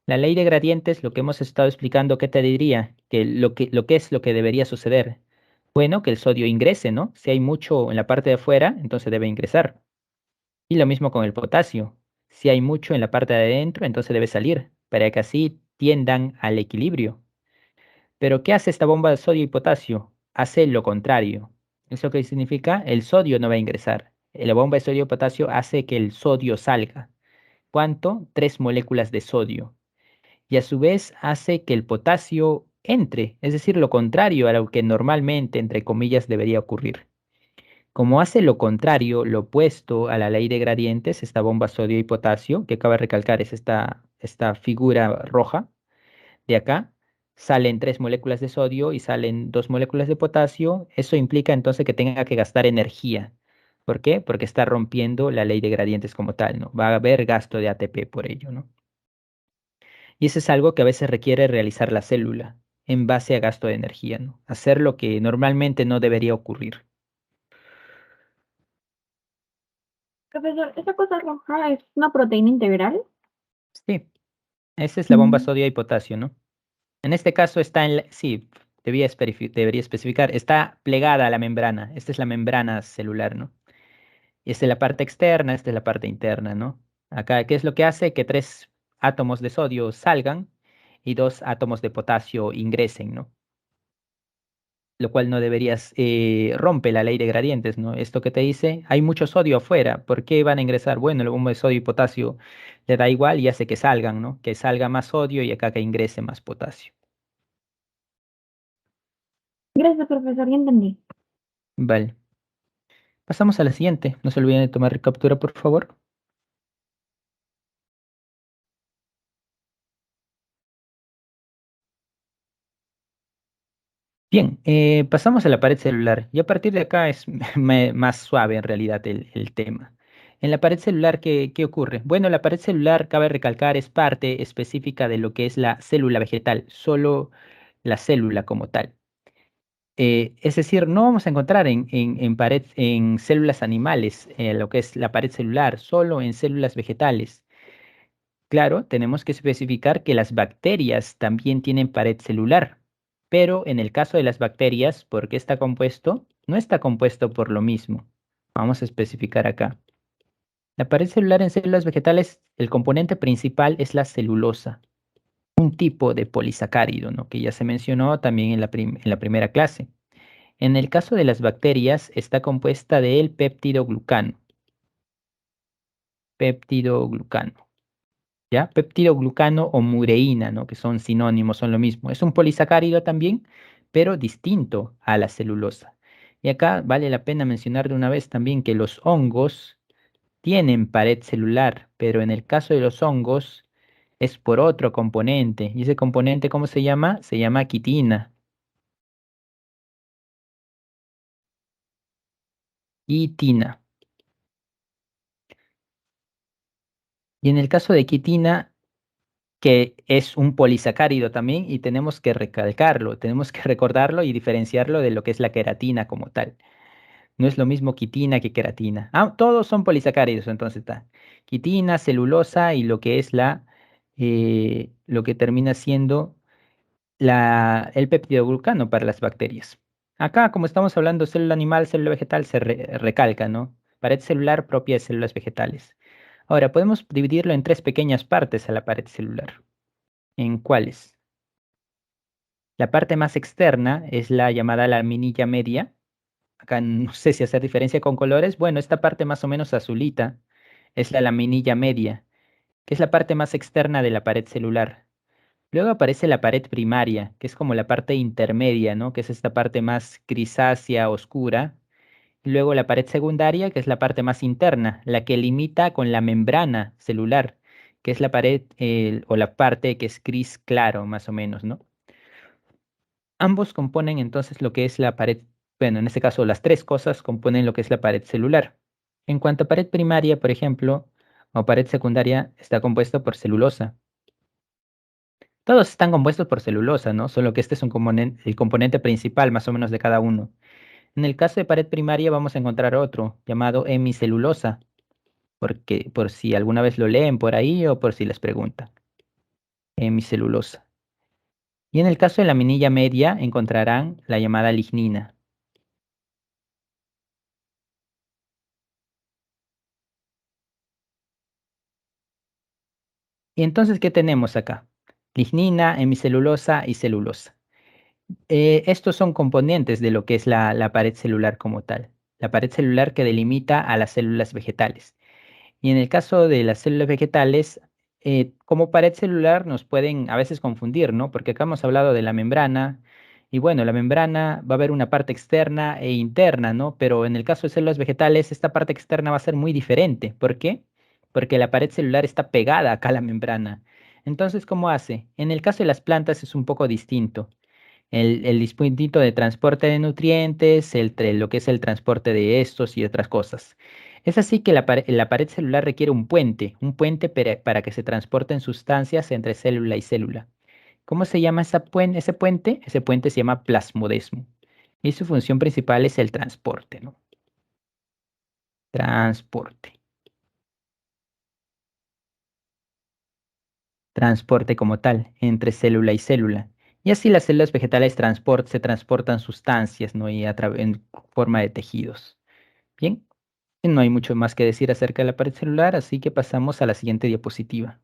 La ley de gradientes, lo que hemos estado explicando, ¿qué te diría? Que es lo que debería suceder. Bueno, que el sodio ingrese, ¿no? Si hay mucho en la parte de afuera, entonces debe ingresar. Y lo mismo con el potasio. Si hay mucho en la parte de adentro, entonces debe salir, para que así tiendan al equilibrio. Pero ¿qué hace esta bomba de sodio y potasio? Hace lo contrario. ¿Eso qué significa? El sodio no va a ingresar. La bomba de sodio y potasio hace que el sodio salga. ¿Cuánto? 3 moléculas de sodio. Y a su vez hace que el potasio entre, es decir, lo contrario a lo que normalmente, entre comillas, debería ocurrir. Como hace lo contrario, lo opuesto a la ley de gradientes, esta bomba sodio y potasio, que acaba de recalcar es esta figura roja de acá, salen 3 moléculas de sodio y salen 2 moléculas de potasio, eso implica entonces que tenga que gastar energía. ¿Por qué? Porque está rompiendo la ley de gradientes como tal, ¿no? Va a haber gasto de ATP por ello, ¿no? Y eso es algo que a veces requiere realizar la célula en base a gasto de energía, ¿no? Hacer lo que normalmente no debería ocurrir. Profesor, ¿esa cosa roja es una proteína integral? Sí, esa es la bomba Mm. sodio y potasio, ¿no? En este caso está sí, debería especificar, está plegada a la membrana. Esta es la membrana celular, ¿no? Y esta es la parte externa, esta es la parte interna, ¿no? Acá, ¿qué es lo que hace? Que 3 átomos de sodio salgan y 2 átomos de potasio ingresen, ¿no? Lo cual no deberías, rompe la ley de gradientes, ¿no? Esto que te dice, hay mucho sodio afuera, ¿por qué van a ingresar? Bueno, el bombo de sodio y potasio le da igual y hace que salgan, ¿no? Que salga más sodio y acá que ingrese más potasio. Gracias, profesor, ya entendí. Vale. Pasamos a la siguiente. No se olviden de tomar captura, por favor. Bien, pasamos a la pared celular. Y a partir de acá es más suave en realidad el tema. En la pared celular, ¿qué ocurre? Bueno, la pared celular, cabe recalcar, es parte específica de lo que es la célula vegetal, solo la célula como tal. Es decir, no vamos a encontrar en células animales lo que es la pared celular, solo en células vegetales. Claro, tenemos que especificar que las bacterias también tienen pared celular, pero en el caso de las bacterias, ¿por qué está compuesto? No está compuesto por lo mismo. Vamos a especificar acá. La pared celular en células vegetales, el componente principal es la celulosa, un tipo de polisacárido, ¿no? Que ya se mencionó también en en la primera clase. En el caso de las bacterias, está compuesta del péptido-glucano. Péptido-glucano, ¿ya? Péptido-glucano o mureína, ¿no? Que son sinónimos, son lo mismo. Es un polisacárido también, pero distinto a la celulosa. Y acá vale la pena mencionar de una vez también que los hongos tienen pared celular, pero en el caso de los hongos es por otro componente. ¿Y ese componente cómo se llama? Se llama quitina. Quitina. Y en el caso de quitina, que es un polisacárido también, y tenemos que recalcarlo, tenemos que recordarlo y diferenciarlo de lo que es la queratina como tal. No es lo mismo quitina que queratina. Ah, todos son polisacáridos, entonces está. Quitina, celulosa y lo que es lo que termina siendo el peptidoglucano para las bacterias. Acá, como estamos hablando célula animal, célula vegetal, se recalca, ¿no? Pared celular propia de células vegetales. Ahora, podemos dividirlo en tres pequeñas partes a la pared celular. ¿En cuáles? La parte más externa es la llamada laminilla media. Acá no sé si hacer diferencia con colores. Bueno, esta parte más o menos azulita es la laminilla media, que es la parte más externa de la pared celular. Luego aparece la pared primaria, que es como la parte intermedia, ¿no? Que es esta parte más grisácea, oscura. Y luego la pared secundaria, que es la parte más interna, la que limita con la membrana celular, que es la pared o la parte que es gris claro, más o menos, ¿no? Ambos componen entonces lo que es la pared, bueno, en este caso las tres cosas componen lo que es la pared celular. En cuanto a pared primaria, por ejemplo, o pared secundaria, está compuesto por celulosa. Todos están compuestos por celulosa, ¿no? Solo que este es el componente principal más o menos de cada uno. En el caso de pared primaria vamos a encontrar otro llamado hemicelulosa, porque por si alguna vez lo leen por ahí o por si les preguntan. Hemicelulosa. Y en el caso de la minilla media encontrarán la llamada lignina. Y entonces, ¿qué tenemos acá? Lignina, hemicelulosa y celulosa. Estos son componentes de lo que es la pared celular como tal. La pared celular que delimita a las células vegetales. Y en el caso de las células vegetales, como pared celular nos pueden a veces confundir, ¿no? Porque acá hemos hablado de la membrana, y bueno, la membrana va a haber una parte externa e interna, ¿no? Pero en el caso de células vegetales, esta parte externa va a ser muy diferente. ¿Por qué? Porque la pared celular está pegada acá a la membrana. Entonces, ¿cómo hace? En el caso de las plantas es un poco distinto. El dispositivo de transporte de nutrientes, lo que es el transporte de estos y otras cosas. Es así que la pared celular requiere un puente para que se transporten sustancias entre célula y célula. ¿Cómo se llama ese puente? Ese puente se llama plasmodesmo. Y su función principal es el transporte, ¿no? Transporte. Transporte como tal, entre célula y célula. Y así las células vegetales se transportan sustancias, ¿no? Y en forma de tejidos. Bien. No hay mucho más que decir acerca de la pared celular, así que pasamos a la siguiente diapositiva.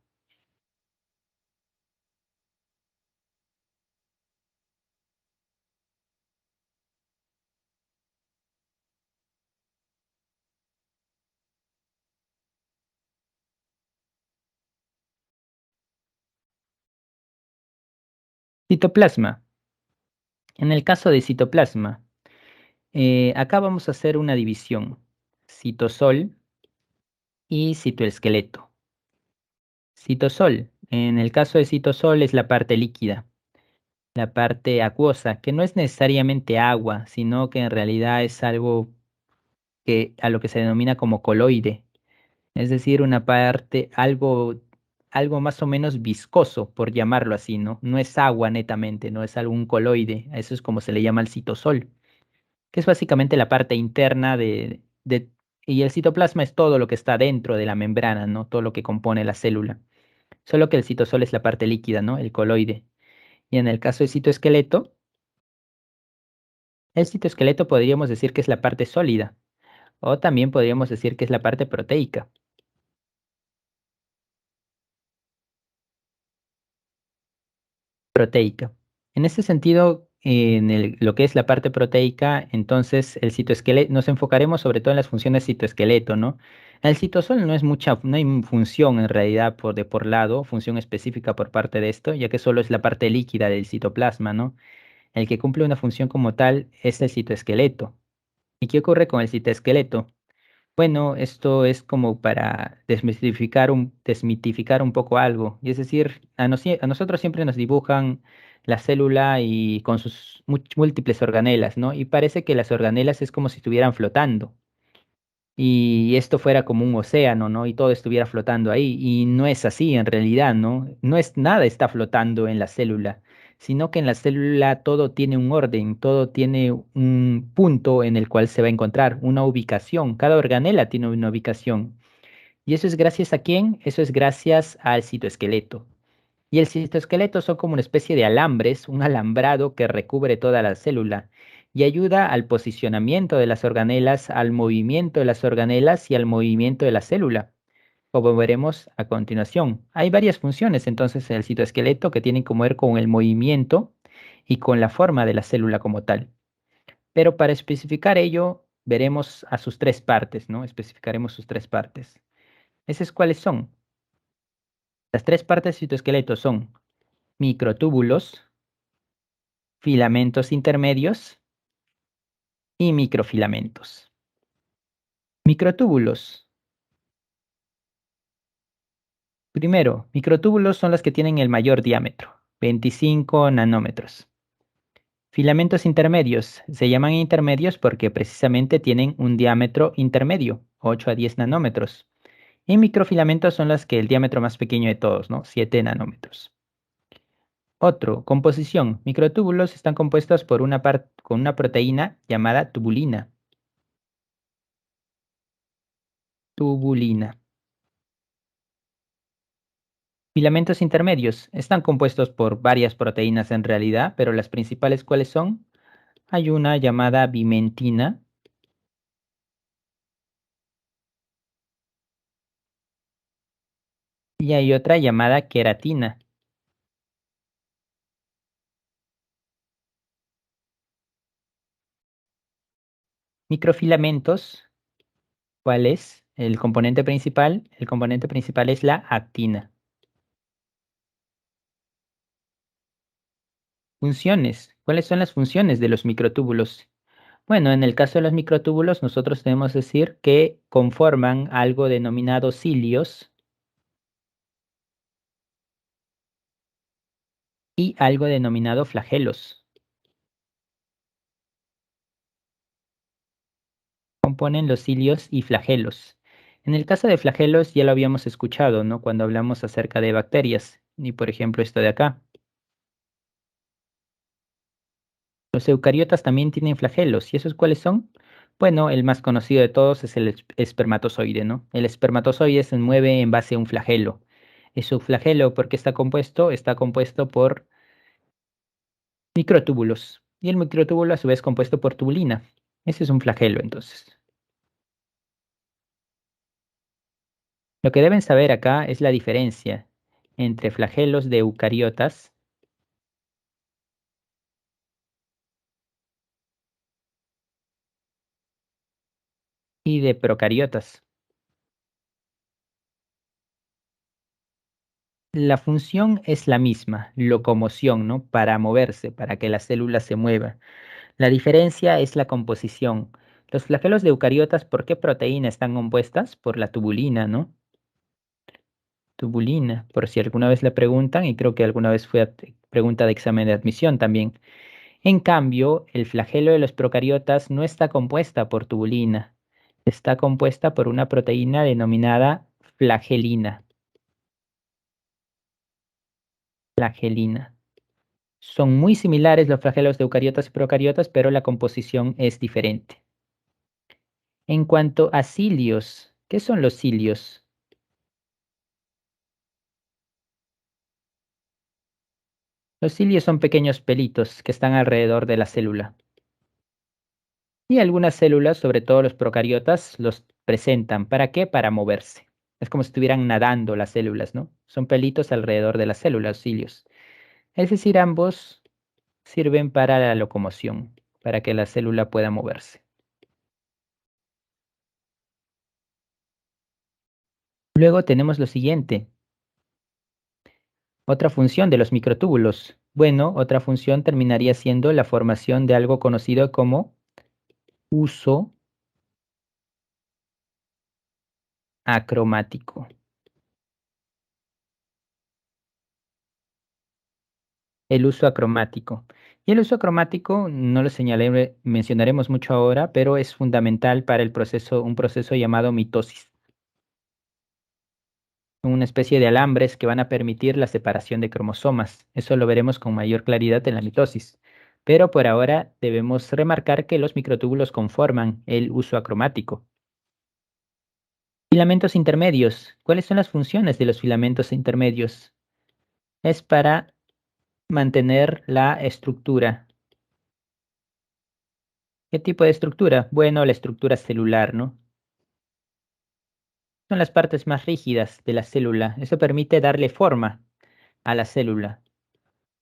Citoplasma. En el caso de citoplasma, acá vamos a hacer una división. Citosol y citoesqueleto. Citosol. En el caso de citosol es la parte líquida, la parte acuosa, que no es necesariamente agua, sino que en realidad es algo a lo que se denomina como coloide. Es decir, una parte, algo más o menos viscoso, por llamarlo así, ¿no? No es agua netamente, no es algún coloide, a eso es como se le llama el citosol, que es básicamente la parte interna y el citoplasma es todo lo que está dentro de la membrana, ¿no? Todo lo que compone la célula. Solo que el citosol es la parte líquida, ¿no? El coloide. Y en el caso del citoesqueleto, el citoesqueleto podríamos decir que es la parte sólida, o también podríamos decir que es la parte proteica. proteica. En este sentido, lo que es la parte proteica, entonces el citoesqueleto, nos enfocaremos sobre todo en las funciones citoesqueleto, ¿no? El citosol no es mucha, no hay función en realidad por lado, función específica por parte de esto, ya que solo es la parte líquida del citoplasma, ¿no? El que cumple una función como tal es el citoesqueleto. ¿Y qué ocurre con el citoesqueleto? Bueno, esto es como para desmitificar un poco algo. Y es decir, a nosotros siempre nos dibujan la célula y con sus múltiples organelas, ¿no? Y parece que las organelas es como si estuvieran flotando y esto fuera como un océano, ¿no? Y todo estuviera flotando ahí. Y no es así en realidad, ¿no? No es nada está flotando en la célula, sino que en la célula todo tiene un orden, todo tiene un punto en el cual se va a encontrar, una ubicación. Cada organela tiene una ubicación. ¿Y eso es gracias a quién? Eso es gracias al citoesqueleto. Y el citoesqueleto son como una especie de alambres, un alambrado que recubre toda la célula y ayuda al posicionamiento de las organelas, al movimiento de las organelas y al movimiento de la célula, como veremos a continuación. Hay varias funciones entonces en el citoesqueleto que tienen que ver con el movimiento y con la forma de la célula como tal. Pero para especificar ello, veremos a sus tres partes, ¿no? Especificaremos sus tres partes. ¿Esas cuáles son? Las tres partes del citoesqueleto son microtúbulos, filamentos intermedios y microfilamentos. Microtúbulos. Primero, microtúbulos son los que tienen el mayor diámetro, 25 nanómetros. Filamentos intermedios. Se llaman intermedios porque precisamente tienen un diámetro intermedio, 8 a 10 nanómetros. Y microfilamentos son los que el diámetro más pequeño de todos, ¿no? 7 nanómetros. Otro, composición. Microtúbulos están compuestos por con una proteína llamada tubulina. Tubulina. Filamentos intermedios están compuestos por varias proteínas en realidad, pero las principales ¿cuáles son? Hay una llamada bimentina y hay otra llamada queratina. Microfilamentos, ¿cuál es el componente principal? El componente principal es la actina. Funciones. ¿Cuáles son las funciones de los microtúbulos? Bueno, en el caso de los microtúbulos, nosotros debemos decir que conforman algo denominado cilios y algo denominado flagelos. Componen los cilios y flagelos. En el caso de flagelos ya lo habíamos escuchado, ¿no? Cuando hablamos acerca de bacterias. Y por ejemplo esto de acá. Los eucariotas también tienen flagelos. ¿Y esos cuáles son? Bueno, el más conocido de todos es el espermatozoide, ¿no? El espermatozoide se mueve en base a un flagelo. ¿Es su flagelo por qué está compuesto? Está compuesto por microtúbulos. Y el microtúbulo a su vez compuesto por tubulina. Ese es un flagelo entonces. Lo que deben saber acá es la diferencia entre flagelos de eucariotas y de procariotas. La función es la misma, locomoción, ¿no? Para moverse, para que la célula se mueva. La diferencia es la composición. Los flagelos de eucariotas, ¿por qué proteína están compuestas? Por la tubulina, ¿no? Tubulina, por si alguna vez le preguntan, y creo que alguna vez fue pregunta de examen de admisión también. En cambio, el flagelo de los procariotas no está compuesta por tubulina, está compuesta por una proteína denominada flagelina. Flagelina. Son muy similares los flagelos de eucariotas y procariotas, pero la composición es diferente. En cuanto a cilios, ¿qué son los cilios? Los cilios son pequeños pelitos que están alrededor de la célula. Y algunas células, sobre todo los procariotas, los presentan. ¿Para qué? Para moverse. Es como si estuvieran nadando las células, ¿no? Son pelitos alrededor de las células, cilios. Es decir, ambos sirven para la locomoción, para que la célula pueda moverse. Luego tenemos lo siguiente, otra función de los microtúbulos. Bueno, otra función terminaría siendo la formación de algo conocido como uso acromático. El uso acromático. Y el uso acromático no lo mencionaremos mucho ahora, pero es fundamental para el proceso, un proceso llamado mitosis. Una especie de alambres que van a permitir la separación de cromosomas. Eso lo veremos con mayor claridad en la mitosis. Pero por ahora debemos remarcar que los microtúbulos conforman el uso acromático. Filamentos intermedios. ¿Cuáles son las funciones de los filamentos intermedios? Es para mantener la estructura. ¿Qué tipo de estructura? Bueno, la estructura celular, ¿no? Son las partes más rígidas de la célula. Eso permite darle forma a la célula.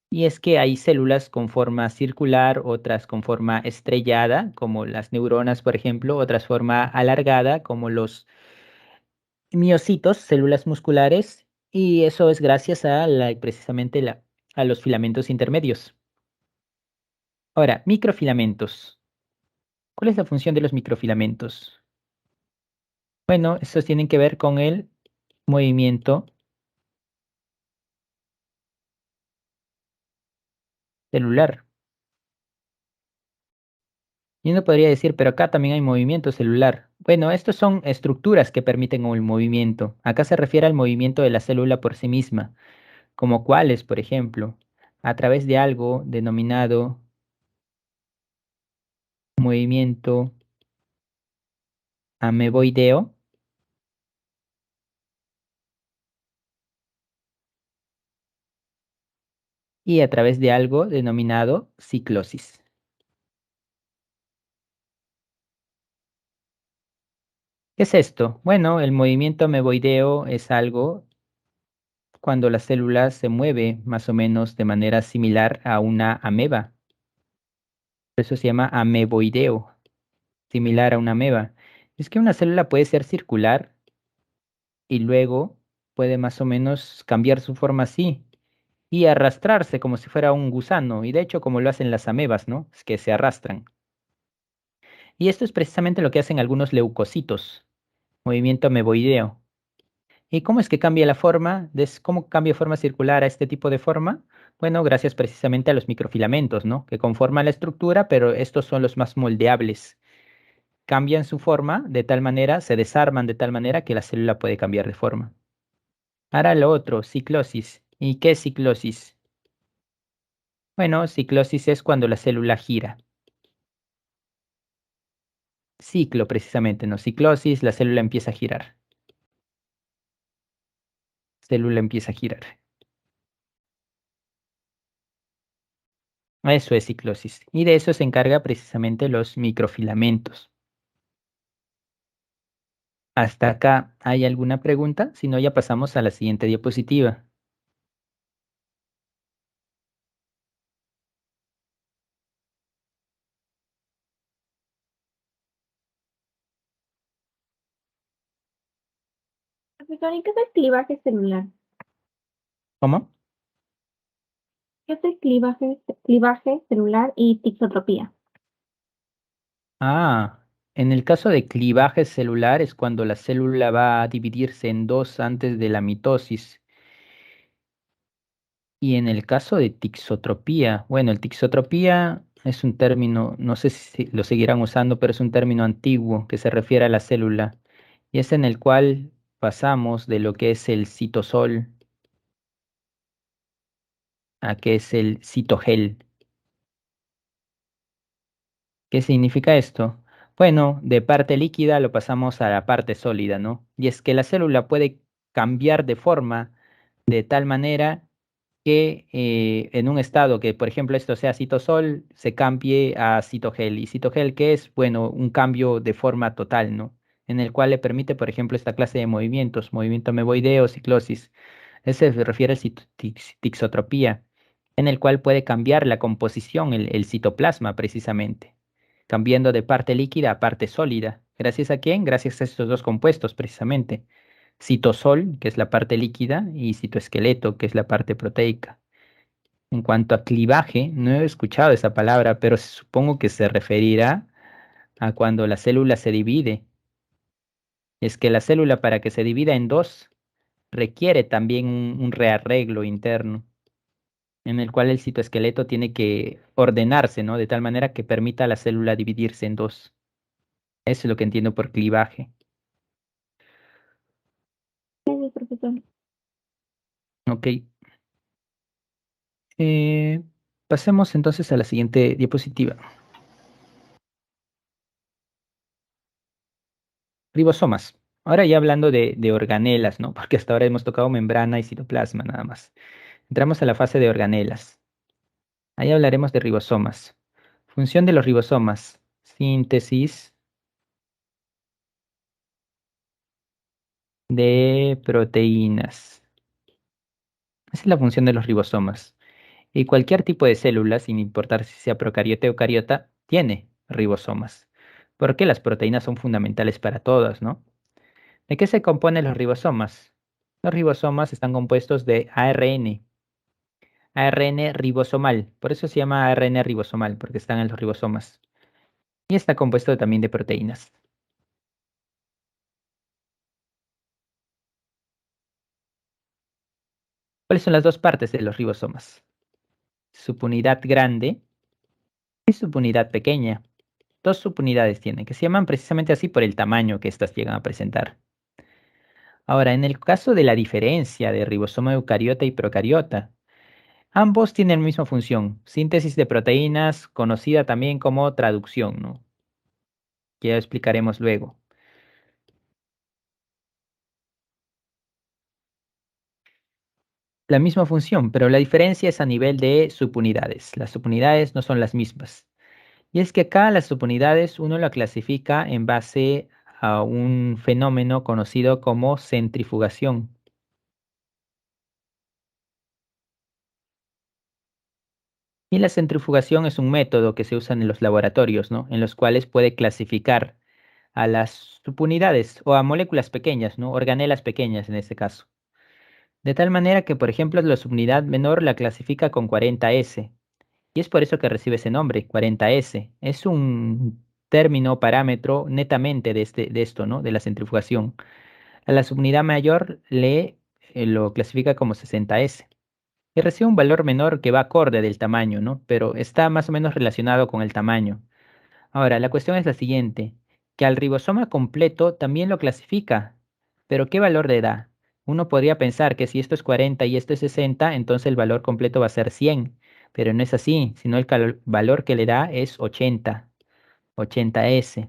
Y es que hay células con forma circular, otras con forma estrellada, como las neuronas, por ejemplo, otras forma alargada, como los miocitos, células musculares, y eso es gracias a precisamente a los filamentos intermedios. Ahora, microfilamentos. ¿Cuál es la función de los microfilamentos? Bueno, estos tienen que ver con el movimiento celular. Y uno podría decir, pero acá también hay movimiento celular. Bueno, estos son estructuras que permiten el movimiento. Acá se refiere al movimiento de la célula por sí misma, como cuáles, por ejemplo, a través de algo denominado movimiento ameboideo y a través de algo denominado ciclosis. ¿Qué es esto? Bueno, el movimiento ameboideo es algo cuando la célula se mueve más o menos de manera similar a una ameba. Por eso se llama ameboideo, similar a una ameba. Es que una célula puede ser circular y luego puede más o menos cambiar su forma así y arrastrarse como si fuera un gusano, y de hecho como lo hacen las amebas, ¿no? Es que se arrastran. Y esto es precisamente lo que hacen algunos leucocitos, movimiento ameboideo. ¿Y cómo es que cambia la forma? ¿Cómo cambia forma circular a este tipo de forma? Bueno, gracias precisamente a los microfilamentos, ¿no? Que conforman la estructura, pero estos son los más moldeables. Cambian su forma de tal manera, se desarman de tal manera que la célula puede cambiar de forma. Ahora lo otro, ciclosis. ¿Y qué es ciclosis? Bueno, ciclosis es cuando la célula gira. Ciclo precisamente, ¿no? Ciclosis, la célula empieza a girar. Célula empieza a girar. Eso es ciclosis. Y de eso se encarga precisamente los microfilamentos. ¿Hasta acá hay alguna pregunta? Si no, ya pasamos a la siguiente diapositiva. Profesor, ¿y qué es el clivaje celular? ¿Cómo? ¿Qué es el clivaje celular y tixotropía? En el caso de clivaje celular es cuando la célula va a dividirse en dos antes de la mitosis. Y en el caso de tixotropía, bueno, el tixotropía es un término, no sé si lo seguirán usando, pero es un término antiguo que se refiere a la célula. Y es en el cual pasamos de lo que es el citosol a que es el citogel. ¿Qué significa esto? Bueno, de parte líquida lo pasamos a la parte sólida, ¿no? Y es que la célula puede cambiar de forma de tal manera que en un estado que, por ejemplo, esto sea citosol, se cambie a citogel. ¿Y citogel qué es? Bueno, un cambio de forma total, ¿no? En el cual le permite, por ejemplo, esta clase de movimientos, movimiento ameboideo, ciclosis. Ese se refiere a tixotropía. en el cual puede cambiar la composición, el citoplasma precisamente, cambiando de parte líquida a parte sólida. ¿Gracias a quién? Gracias a estos dos compuestos precisamente. Citosol, que es la parte líquida, y citoesqueleto, que es la parte proteica. En cuanto a clivaje, no he escuchado esa palabra, pero supongo que se referirá a cuando la célula se divide. Es que la célula para que se divida en dos requiere también un rearreglo interno, en el cual el citoesqueleto tiene que ordenarse, ¿no? De tal manera que permita a la célula dividirse en dos. Eso es lo que entiendo por clivaje. Gracias, profesor. Ok. Eh, Pasemos entonces a la siguiente diapositiva. Ribosomas. Ahora ya hablando de organelas, ¿no? Porque hasta ahora hemos tocado membrana y citoplasma nada más. Entramos a la fase de organelas. Ahí hablaremos de ribosomas. Función de los ribosomas. Síntesis de proteínas. Esa es la función de los ribosomas. Y cualquier tipo de célula, sin importar si sea procariota o eucariota, tiene ribosomas. Porque las proteínas son fundamentales para todas, ¿no? ¿De qué se componen los ribosomas? Los ribosomas están compuestos de ARN, ARN ribosomal. Por eso se llama ARN ribosomal, porque están en los ribosomas. Y está compuesto también de proteínas. ¿Cuáles son las dos partes de los ribosomas? Subunidad grande y subunidad pequeña. Dos subunidades tienen, que se llaman precisamente así por el tamaño que éstas llegan a presentar. Ahora, en el caso de la diferencia de ribosoma eucariota y procariota, ambos tienen la misma función, síntesis de proteínas, conocida también como traducción, ¿no? Que ya explicaremos luego. La misma función, pero la diferencia es a nivel de subunidades. Las subunidades no son las mismas. Y es que acá las subunidades uno la clasifica en base a un fenómeno conocido como centrifugación. Y la centrifugación es un método que se usa en los laboratorios, ¿no? En los cuales puede clasificar a las subunidades o a moléculas pequeñas, ¿no? Organelas pequeñas en este caso. De tal manera que, por ejemplo, la subunidad menor la clasifica con 40S. Y es por eso que recibe ese nombre, 40S. Es un término, parámetro netamente de esto, ¿no? De la centrifugación. A la subunidad mayor lo clasifica como 60S. Y recibe un valor menor que va acorde del tamaño, ¿no? Pero está más o menos relacionado con el tamaño. Ahora, la cuestión es la siguiente, que al ribosoma completo también lo clasifica, pero ¿qué valor le da? Uno podría pensar que si esto es 40 y esto es 60, entonces el valor completo va a ser 100, pero no es así, sino el valor que le da es 80, 80S.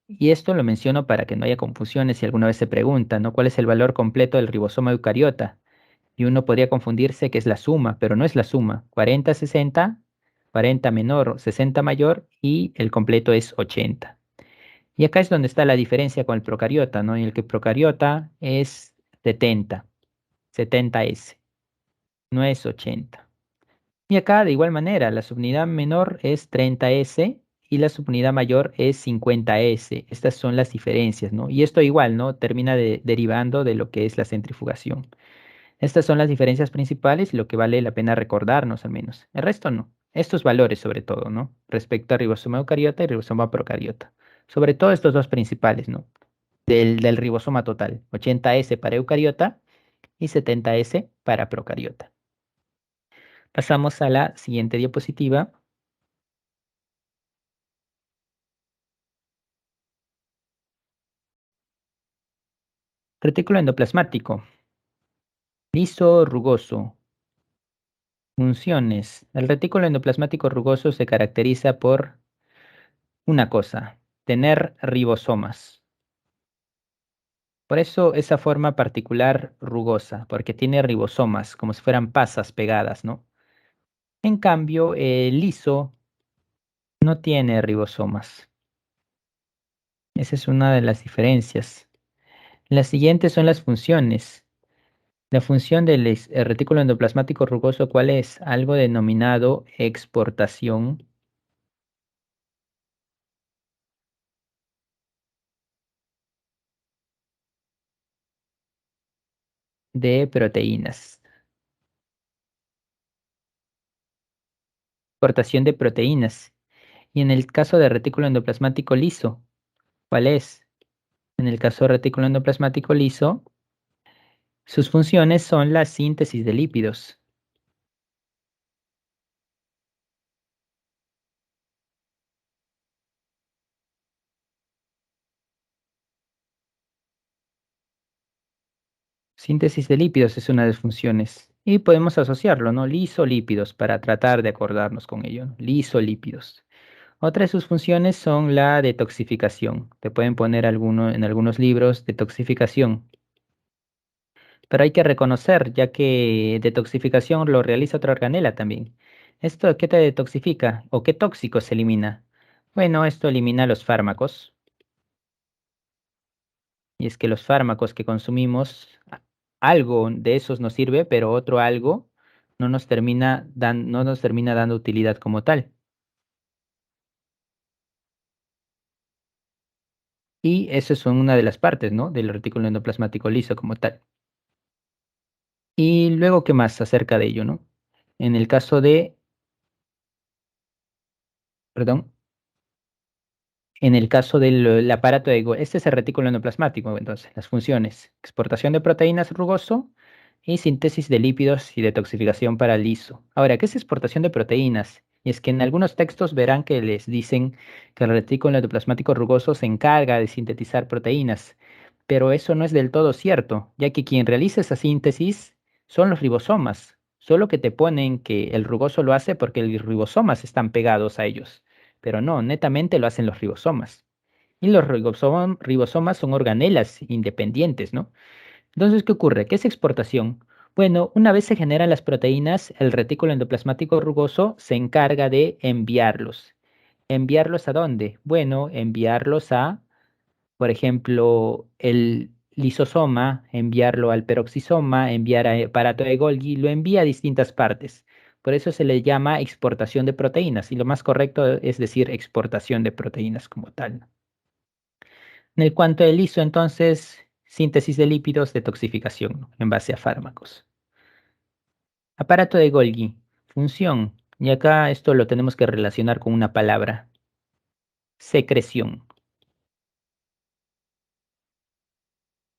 Y esto lo menciono para que no haya confusiones si alguna vez se pregunta, ¿no? ¿Cuál es el valor completo del ribosoma eucariota? Y uno podría confundirse que es la suma, pero no es la suma. 40, 60, 40 menor, 60 mayor y el completo es 80. Y acá es donde está la diferencia con el procariota, ¿no? En el que procariota es 70, 70S, no es 80. Y acá de igual manera, la subunidad menor es 30S y la subunidad mayor es 50S. Estas son las diferencias, ¿no? Y esto igual, ¿no? Termina derivando de lo que es la centrifugación. Estas son las diferencias principales y lo que vale la pena recordarnos al menos. El resto no. Estos valores sobre todo, ¿no? Respecto a ribosoma eucariota y ribosoma procariota. Sobre todo estos dos principales, ¿no? Del ribosoma total. 80S para eucariota y 70S para procariota. Pasamos a la siguiente diapositiva. Retículo endoplasmático. Liso, rugoso. Funciones. El retículo endoplasmático rugoso se caracteriza por una cosa, tener ribosomas. Por eso esa forma particular rugosa, porque tiene ribosomas, como si fueran pasas pegadas, ¿no? En cambio, el liso no tiene ribosomas. Esa es una de las diferencias. Las siguientes son las funciones. La función del retículo endoplasmático rugoso, ¿cuál es? Algo denominado exportación de proteínas. Exportación de proteínas. Y en el caso de retículo endoplasmático liso, ¿cuál es? En el caso de retículo endoplasmático liso, sus funciones son la síntesis de lípidos. Síntesis de lípidos es una de las funciones. Y podemos asociarlo, ¿no? Lisolípidos, para tratar de acordarnos con ello, ¿no? Lisolípidos. Otra de sus funciones son la detoxificación. Te pueden poner en algunos libros detoxificación. Pero hay que reconocer, ya que detoxificación lo realiza otra organela también. ¿Esto qué te detoxifica o qué tóxicos se elimina? Bueno, esto elimina los fármacos. Y es que los fármacos que consumimos, algo de esos nos sirve, pero otro algo no nos termina dando utilidad como tal. Y eso es una de las partes, ¿no? Del retículo endoplasmático liso como tal. Y luego, ¿qué más acerca de ello, no? En el caso de, perdón, en el caso del aparato de Golgi, este es el retículo endoplasmático, entonces, las funciones, exportación de proteínas rugoso y síntesis de lípidos y detoxificación para liso. Ahora, ¿qué es exportación de proteínas? Y es que en algunos textos verán que les dicen que el retículo endoplasmático rugoso se encarga de sintetizar proteínas, pero eso no es del todo cierto, ya que quien realiza esa síntesis son los ribosomas, solo que te ponen que el rugoso lo hace porque los ribosomas están pegados a ellos, pero no, netamente lo hacen los ribosomas. Y los ribosomas son organelas independientes, ¿no? Entonces, ¿qué ocurre? ¿Qué es exportación? Bueno, una vez se generan las proteínas, el retículo endoplasmático rugoso se encarga de enviarlos. ¿Enviarlos a dónde? Bueno, enviarlos a, por ejemplo, el lisosoma, enviarlo al peroxisoma, enviar al aparato de Golgi, lo envía a distintas partes. Por eso se le llama exportación de proteínas y lo más correcto es decir exportación de proteínas como tal. En el cuanto al liso, entonces, síntesis de lípidos, detoxificación, ¿no? En base a fármacos. Aparato de Golgi, función. Y acá esto lo tenemos que relacionar con una palabra, secreción.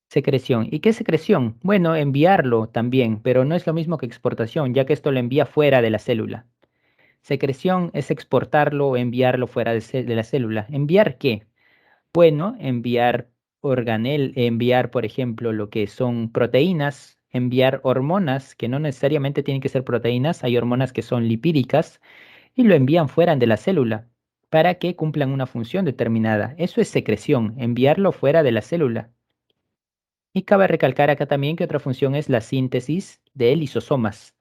Secreción. ¿Y qué es secreción? Bueno, enviarlo también, pero no es lo mismo que exportación, ya que esto lo envía fuera de la célula. Secreción es exportarlo o enviarlo fuera de la célula. ¿Enviar qué? Bueno, enviar enviar, por ejemplo, lo que son proteínas, enviar hormonas, que no necesariamente tienen que ser proteínas, hay hormonas que son lipídicas, y lo envían fuera de la célula para que cumplan una función determinada. Eso es secreción, enviarlo fuera de la célula. Y cabe recalcar acá también que otra función es la síntesis de lisosomas.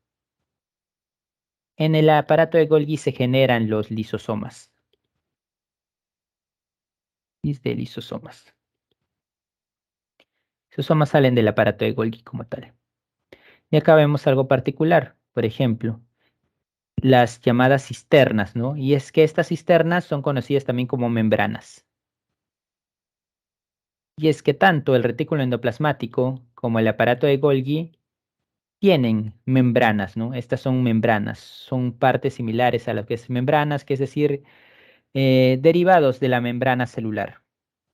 En el aparato de Golgi se generan los lisosomas. De lisosomas. Lisosomas salen del aparato de Golgi como tal. Y acá vemos algo particular, por ejemplo, las llamadas cisternas, ¿no? Y es que estas cisternas son conocidas también como membranas. Y es que tanto el retículo endoplasmático como el aparato de Golgi tienen membranas, ¿no? Estas son membranas, son partes similares a lo que es membranas, que es decir, derivados de la membrana celular.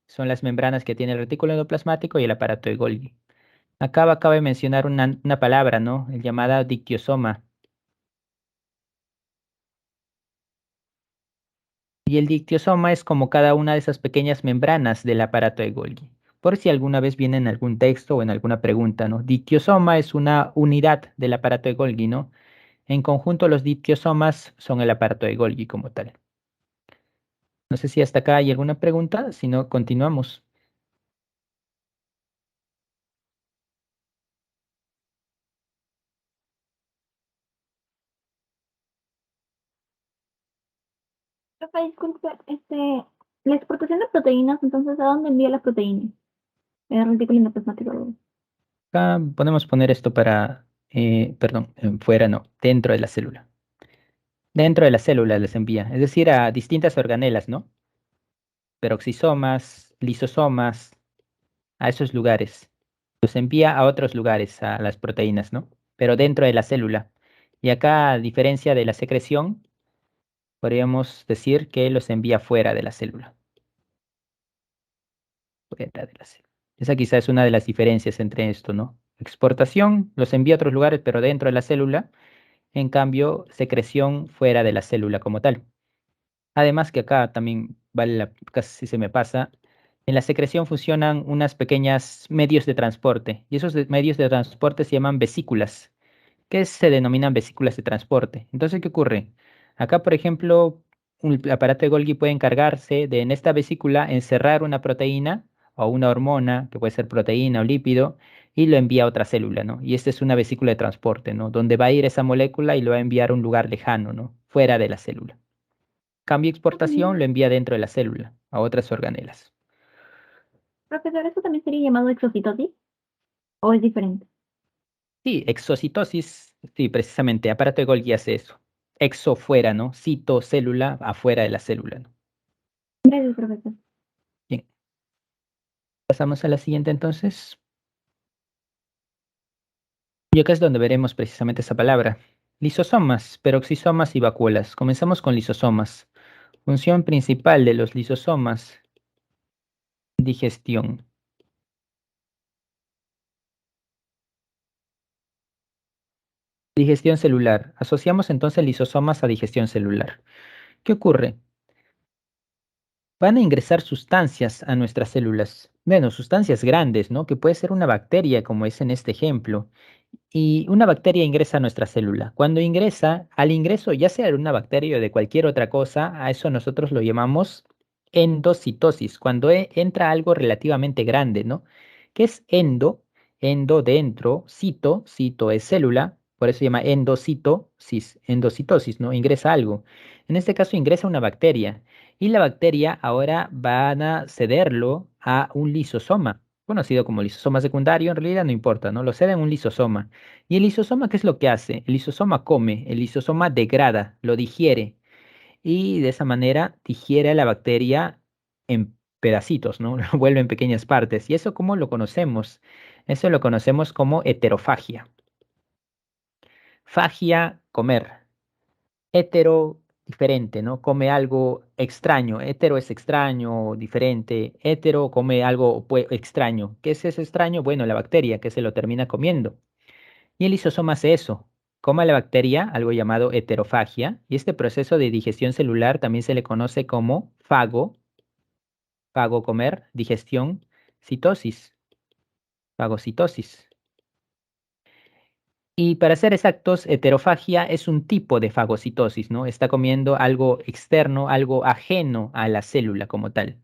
Son las membranas que tiene el retículo endoplasmático y el aparato de Golgi. Acá cabe mencionar una palabra, ¿no? El llamada dictiosoma. Y el dictiosoma es como cada una de esas pequeñas membranas del aparato de Golgi. Por si alguna vez viene en algún texto o en alguna pregunta, ¿no? Dictiosoma es una unidad del aparato de Golgi, ¿no? En conjunto, los dictiosomas son el aparato de Golgi como tal. No sé si hasta acá hay alguna pregunta, si no, continuamos. Profe, disculpe, la exportación de proteínas, entonces, ¿a dónde envía las proteínas? El retículo endoplasmático. Acá podemos poner esto para, perdón, fuera no, dentro de la célula. Dentro de la célula les envía, es decir, a distintas organelas, ¿no? Peroxisomas, lisosomas, a esos lugares. Los envía a otros lugares, a las proteínas, ¿no? Pero dentro de la célula. Y acá, a diferencia de la secreción, podríamos decir que los envía fuera de la célula. Fuera de la célula. Esa quizás es una de las diferencias entre esto, ¿no? Exportación los envía a otros lugares, pero dentro de la célula. En cambio, secreción fuera de la célula como tal. Además que acá también vale casi se me pasa, en la secreción funcionan unas pequeñas medios de transporte y esos medios de transporte se llaman vesículas, que se denominan vesículas de transporte. Entonces, ¿qué ocurre? Acá, por ejemplo, un aparato de Golgi puede encargarse de en esta vesícula encerrar una proteína o una hormona, que puede ser proteína o lípido, y lo envía a otra célula, ¿no? Y esta es una vesícula de transporte, ¿no? Donde va a ir esa molécula y lo va a enviar a un lugar lejano, ¿no? Fuera de la célula. Cambio exportación lo envía dentro de la célula, a otras organelas. Profesor, ¿eso también sería llamado exocitosis? ¿O es diferente? Sí, exocitosis, sí, precisamente, aparato de Golgi hace eso. Exo fuera, ¿no? Cito, célula, afuera de la célula, ¿no? Gracias, profesor. Bien, pasamos a la siguiente entonces. Y acá es donde veremos precisamente esa palabra. Lisosomas, peroxisomas y vacuolas. Comenzamos con lisosomas. Función principal de los lisosomas, digestión. Digestión celular. Asociamos entonces lisosomas a digestión celular. ¿Qué ocurre? Van a ingresar sustancias a nuestras células. Bueno, sustancias grandes, ¿no? Que puede ser una bacteria, como es en este ejemplo. Y una bacteria ingresa a nuestra célula. Cuando ingresa, al ingreso, ya sea de una bacteria o de cualquier otra cosa, a eso nosotros lo llamamos endocitosis, cuando entra algo relativamente grande, ¿no? ¿Qué es endo? Endo dentro, cito es célula, por eso se llama endocitosis, endocitosis, ¿no? Ingresa algo. En este caso ingresa una bacteria y la bacteria ahora van a cederlo a un lisosoma conocido como lisosoma secundario, en realidad no importa, ¿no? Lo cede en un lisosoma. ¿Y el lisosoma qué es lo que hace? El lisosoma come, el lisosoma degrada, lo digiere y de esa manera digiere a la bacteria en pedacitos, ¿no? Lo vuelve en pequeñas partes. ¿Y eso cómo lo conocemos? Eso lo conocemos como heterofagia. Fagia, comer. Hetero, diferente, ¿no? Come algo extraño. Hetero es extraño, diferente. Hetero come algo extraño. ¿Qué es eso extraño? Bueno, la bacteria que se lo termina comiendo. Y el lisosoma hace eso. Come la bacteria, algo llamado heterofagia, y este proceso de digestión celular también se le conoce como fago comer, digestión, citosis, fagocitosis. Y para ser exactos, heterofagia es un tipo de fagocitosis, ¿no? Está comiendo algo externo, algo ajeno a la célula como tal.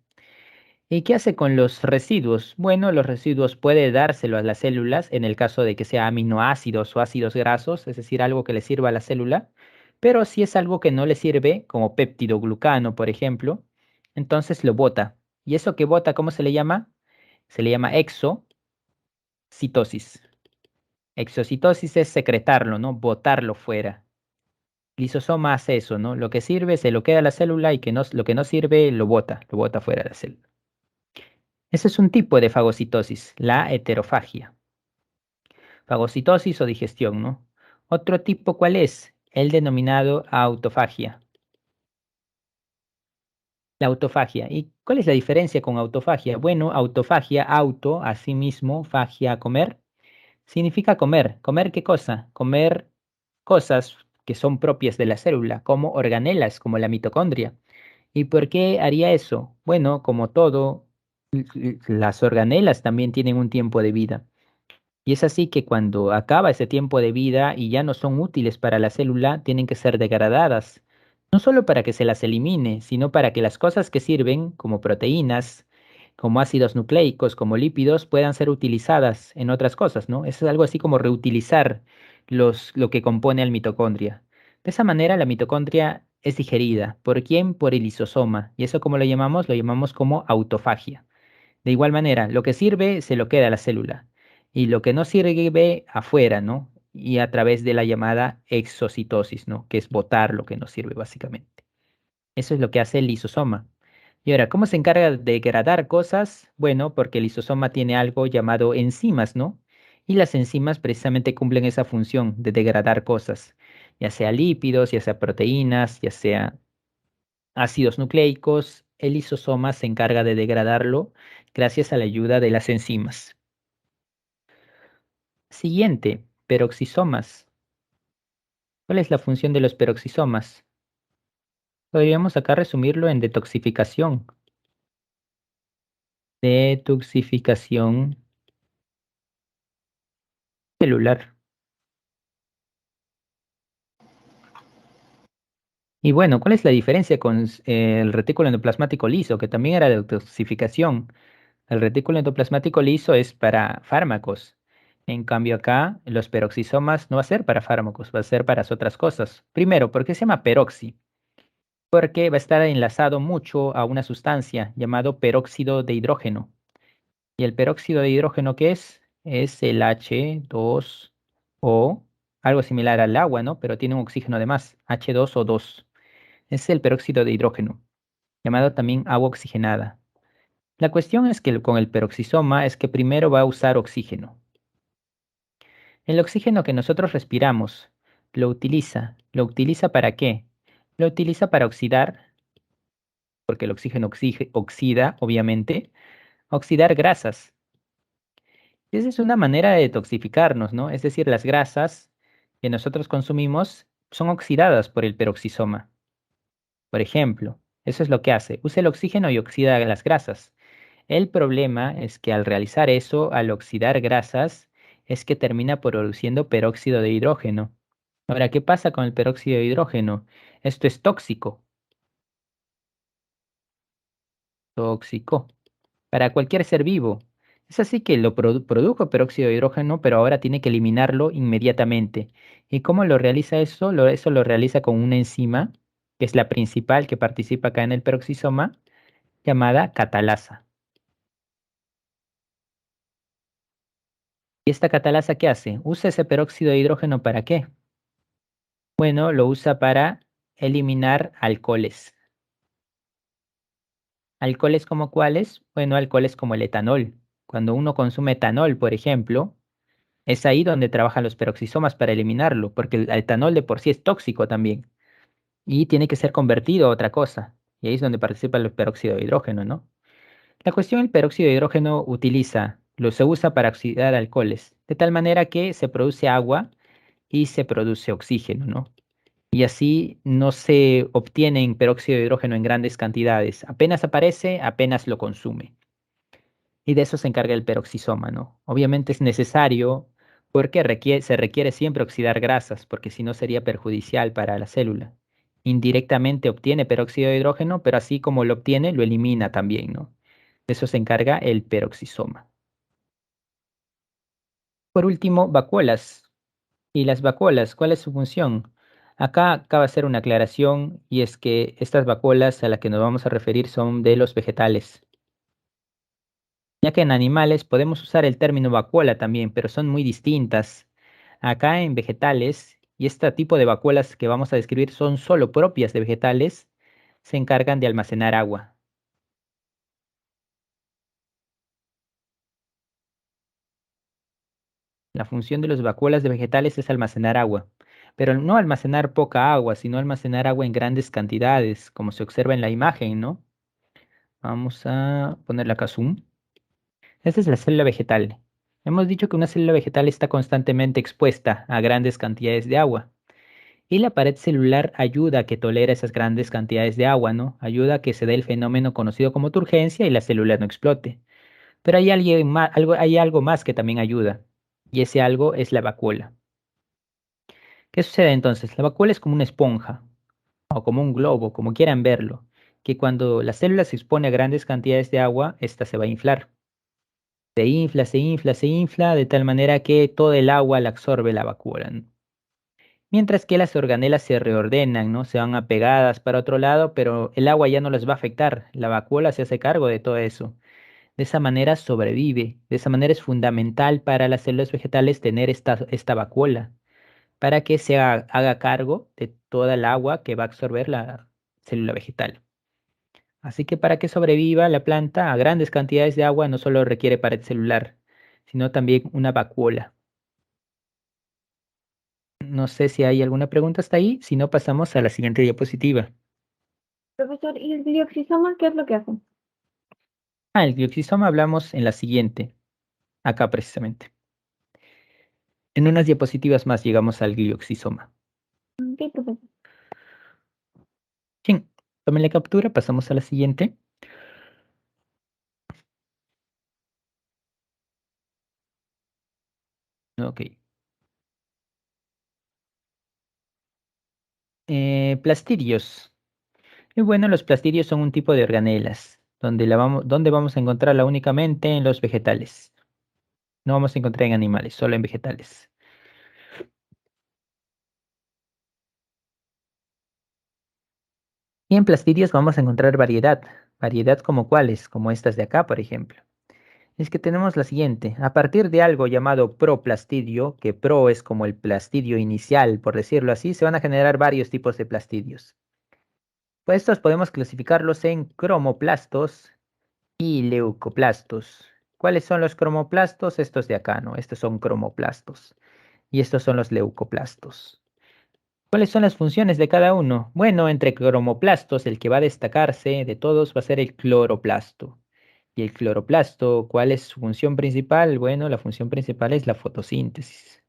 ¿Y qué hace con los residuos? Bueno, los residuos puede dárselo a las células en el caso de que sea aminoácidos o ácidos grasos, es decir, algo que le sirva a la célula, pero si es algo que no le sirve, como péptidoglucano, por ejemplo, entonces lo bota. ¿Y eso que bota, cómo se le llama? Se le llama exocitosis. Exocitosis es secretarlo, ¿no? Botarlo fuera. Lisosoma hace eso, ¿no? Lo que sirve se lo queda a la célula y lo que no sirve lo bota fuera de la célula. Ese es un tipo de fagocitosis, la heterofagia. Fagocitosis o digestión, ¿no? Otro tipo, ¿cuál es? El denominado autofagia. La autofagia. ¿Y cuál es la diferencia con autofagia? Bueno, autofagia, auto, asimismo, fagia, comer, significa comer. ¿Comer qué cosa? Comer cosas que son propias de la célula, como organelas, como la mitocondria. ¿Y por qué haría eso? Bueno, como todo, las organelas también tienen un tiempo de vida. Y es así que cuando acaba ese tiempo de vida y ya no son útiles para la célula, tienen que ser degradadas. No solo para que se las elimine, sino para que las cosas que sirven, como proteínas, como ácidos nucleicos, como lípidos, puedan ser utilizadas en otras cosas, ¿no? Es algo así como reutilizar lo que compone al mitocondria. De esa manera, la mitocondria es digerida. ¿Por quién? Por el lisosoma. ¿Y eso cómo lo llamamos? Lo llamamos como autofagia. De igual manera, lo que sirve se lo queda a la célula y lo que no sirve afuera, ¿no? Y a través de la llamada exocitosis, ¿no? Que es botar lo que no sirve básicamente. Eso es lo que hace el lisosoma. Y ahora, ¿cómo se encarga de degradar cosas? Bueno, porque el lisosoma tiene algo llamado enzimas, ¿no? Y las enzimas precisamente cumplen esa función de degradar cosas, ya sea lípidos, ya sea proteínas, ya sea ácidos nucleicos. El lisosoma se encarga de degradarlo gracias a la ayuda de las enzimas. Siguiente, peroxisomas. ¿Cuál es la función de los peroxisomas? Podríamos acá resumirlo en detoxificación. Detoxificación celular. Y bueno, ¿cuál es la diferencia con el retículo endoplasmático liso, que también era de detoxificación? El retículo endoplasmático liso es para fármacos. En cambio acá, los peroxisomas no va a ser para fármacos, va a ser para otras cosas. Primero, ¿por qué se llama peroxi? Porque va a estar enlazado mucho a una sustancia llamado peróxido de hidrógeno. ¿Y el peróxido de hidrógeno qué es? Es el H2O, algo similar al agua, ¿no? Pero tiene un oxígeno de más, H2O2. Es el peróxido de hidrógeno, llamado también agua oxigenada. La cuestión es que con el peroxisoma es que primero va a usar oxígeno. El oxígeno que nosotros respiramos lo utiliza. ¿Lo utiliza para qué? Lo utiliza para oxidar, porque el oxígeno oxida, obviamente, oxidar grasas. Y esa es una manera de detoxificarnos, ¿no? Es decir, las grasas que nosotros consumimos son oxidadas por el peroxisoma. Por ejemplo, eso es lo que hace. Usa el oxígeno y oxida las grasas. El problema es que al realizar eso, al oxidar grasas, es que termina produciendo peróxido de hidrógeno. Ahora, ¿qué pasa con el peróxido de hidrógeno? Esto es tóxico, tóxico, para cualquier ser vivo. Es así que lo produjo peróxido de hidrógeno, pero ahora tiene que eliminarlo inmediatamente. ¿Y cómo lo realiza eso? Eso lo realiza con una enzima, que es la principal que participa acá en el peroxisoma, llamada catalasa. ¿Y esta catalasa qué hace? Usa ese peróxido de hidrógeno ¿para qué? Bueno, lo usa para eliminar alcoholes. ¿Alcoholes como cuáles? Bueno, alcoholes como el etanol. Cuando uno consume etanol, por ejemplo, es ahí donde trabajan los peroxisomas para eliminarlo, porque el etanol de por sí es tóxico también y tiene que ser convertido a otra cosa. Y ahí es donde participa el peróxido de hidrógeno, ¿no? La cuestión, el peróxido de hidrógeno se usa para oxidar alcoholes, de tal manera que se produce agua y se produce oxígeno, ¿no? Y así no se obtiene peróxido de hidrógeno en grandes cantidades. Apenas aparece, apenas lo consume. Y de eso se encarga el peroxisoma, ¿no? Obviamente es necesario porque se requiere siempre oxidar grasas, porque si no sería perjudicial para la célula. Indirectamente obtiene peróxido de hidrógeno, pero así como lo obtiene, lo elimina también, ¿no? De eso se encarga el peroxisoma. Por último, vacuolas. ¿Y las vacuolas, cuál es su función? Acá acaba de hacer una aclaración y es que estas vacuolas a las que nos vamos a referir son de los vegetales, ya que en animales podemos usar el término vacuola también, pero son muy distintas. Acá en vegetales, y este tipo de vacuolas que vamos a describir son solo propias de vegetales, se encargan de almacenar agua. La función de los vacuolas de vegetales es almacenar agua, pero no almacenar poca agua, sino almacenar agua en grandes cantidades, como se observa en la imagen, ¿no? Vamos a ponerle acá zoom. Esta es la célula vegetal. Hemos dicho que una célula vegetal está constantemente expuesta a grandes cantidades de agua. Y la pared celular ayuda a que tolere esas grandes cantidades de agua, ¿no? Ayuda a que se dé el fenómeno conocido como turgencia y la célula no explote. Pero hay algo más que también ayuda. Y ese algo es la vacuola. ¿Qué sucede entonces? La vacuola es como una esponja o como un globo, como quieran verlo, que cuando la célula se expone a grandes cantidades de agua, ésta se va a inflar. Se infla, se infla, se infla, de tal manera que todo el agua la absorbe la vacuola, ¿no? Mientras que las organelas se reordenan, ¿no? Se van apegadas para otro lado, pero el agua ya no les va a afectar. La vacuola se hace cargo de todo eso. De esa manera sobrevive. De esa manera es fundamental para las células vegetales tener esta vacuola para que haga cargo de toda el agua que va a absorber la célula vegetal. Así que para que sobreviva la planta a grandes cantidades de agua no solo requiere pared celular, sino también una vacuola. No sé si hay alguna pregunta hasta ahí, si no pasamos a la siguiente diapositiva. Profesor, ¿y el glioxisoma qué es lo que hace? El glioxisoma hablamos en la siguiente, acá precisamente. En unas diapositivas más llegamos al glioxisoma. ¿Qué, profesor? Bien, tomen la captura, pasamos a la siguiente. Ok. Plastidios. Y bueno, los plastidios son un tipo de organelas, donde vamos a encontrarla únicamente en los vegetales. No vamos a encontrar en animales, solo en vegetales. Y en plastidios vamos a encontrar variedad. Variedad como cuáles, como estas de acá, por ejemplo. Es que tenemos la siguiente. A partir de algo llamado proplastidio, que pro es como el plastidio inicial, por decirlo así, se van a generar varios tipos de plastidios. Pues estos podemos clasificarlos en cromoplastos y leucoplastos. ¿Cuáles son los cromoplastos? Estos de acá, ¿no? Estos son cromoplastos. Y estos son los leucoplastos. ¿Cuáles son las funciones de cada uno? Bueno, entre cromoplastos, el que va a destacarse de todos va a ser el cloroplasto. Y el cloroplasto, ¿cuál es su función principal? Bueno, la función principal es la fotosíntesis.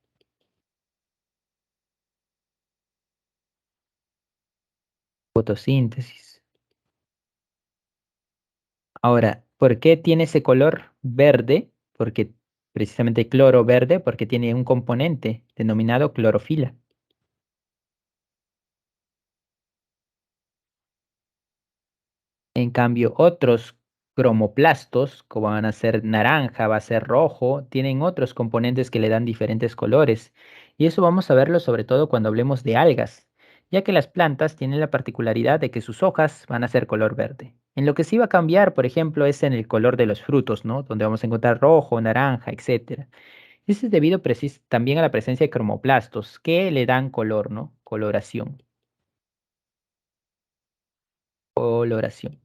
Fotosíntesis. Ahora, ¿por qué tiene ese color verde? Porque precisamente cloro verde, porque tiene un componente denominado clorofila. En cambio, otros cromoplastos, como van a ser naranja, va a ser rojo, tienen otros componentes que le dan diferentes colores. Y eso vamos a verlo sobre todo cuando hablemos de algas, ya que las plantas tienen la particularidad de que sus hojas van a ser color verde. En lo que sí va a cambiar, por ejemplo, es en el color de los frutos, ¿no? Donde vamos a encontrar rojo, naranja, etcétera. Eso es debido también a la presencia de cromoplastos, que le dan color, ¿no? Coloración. Coloración.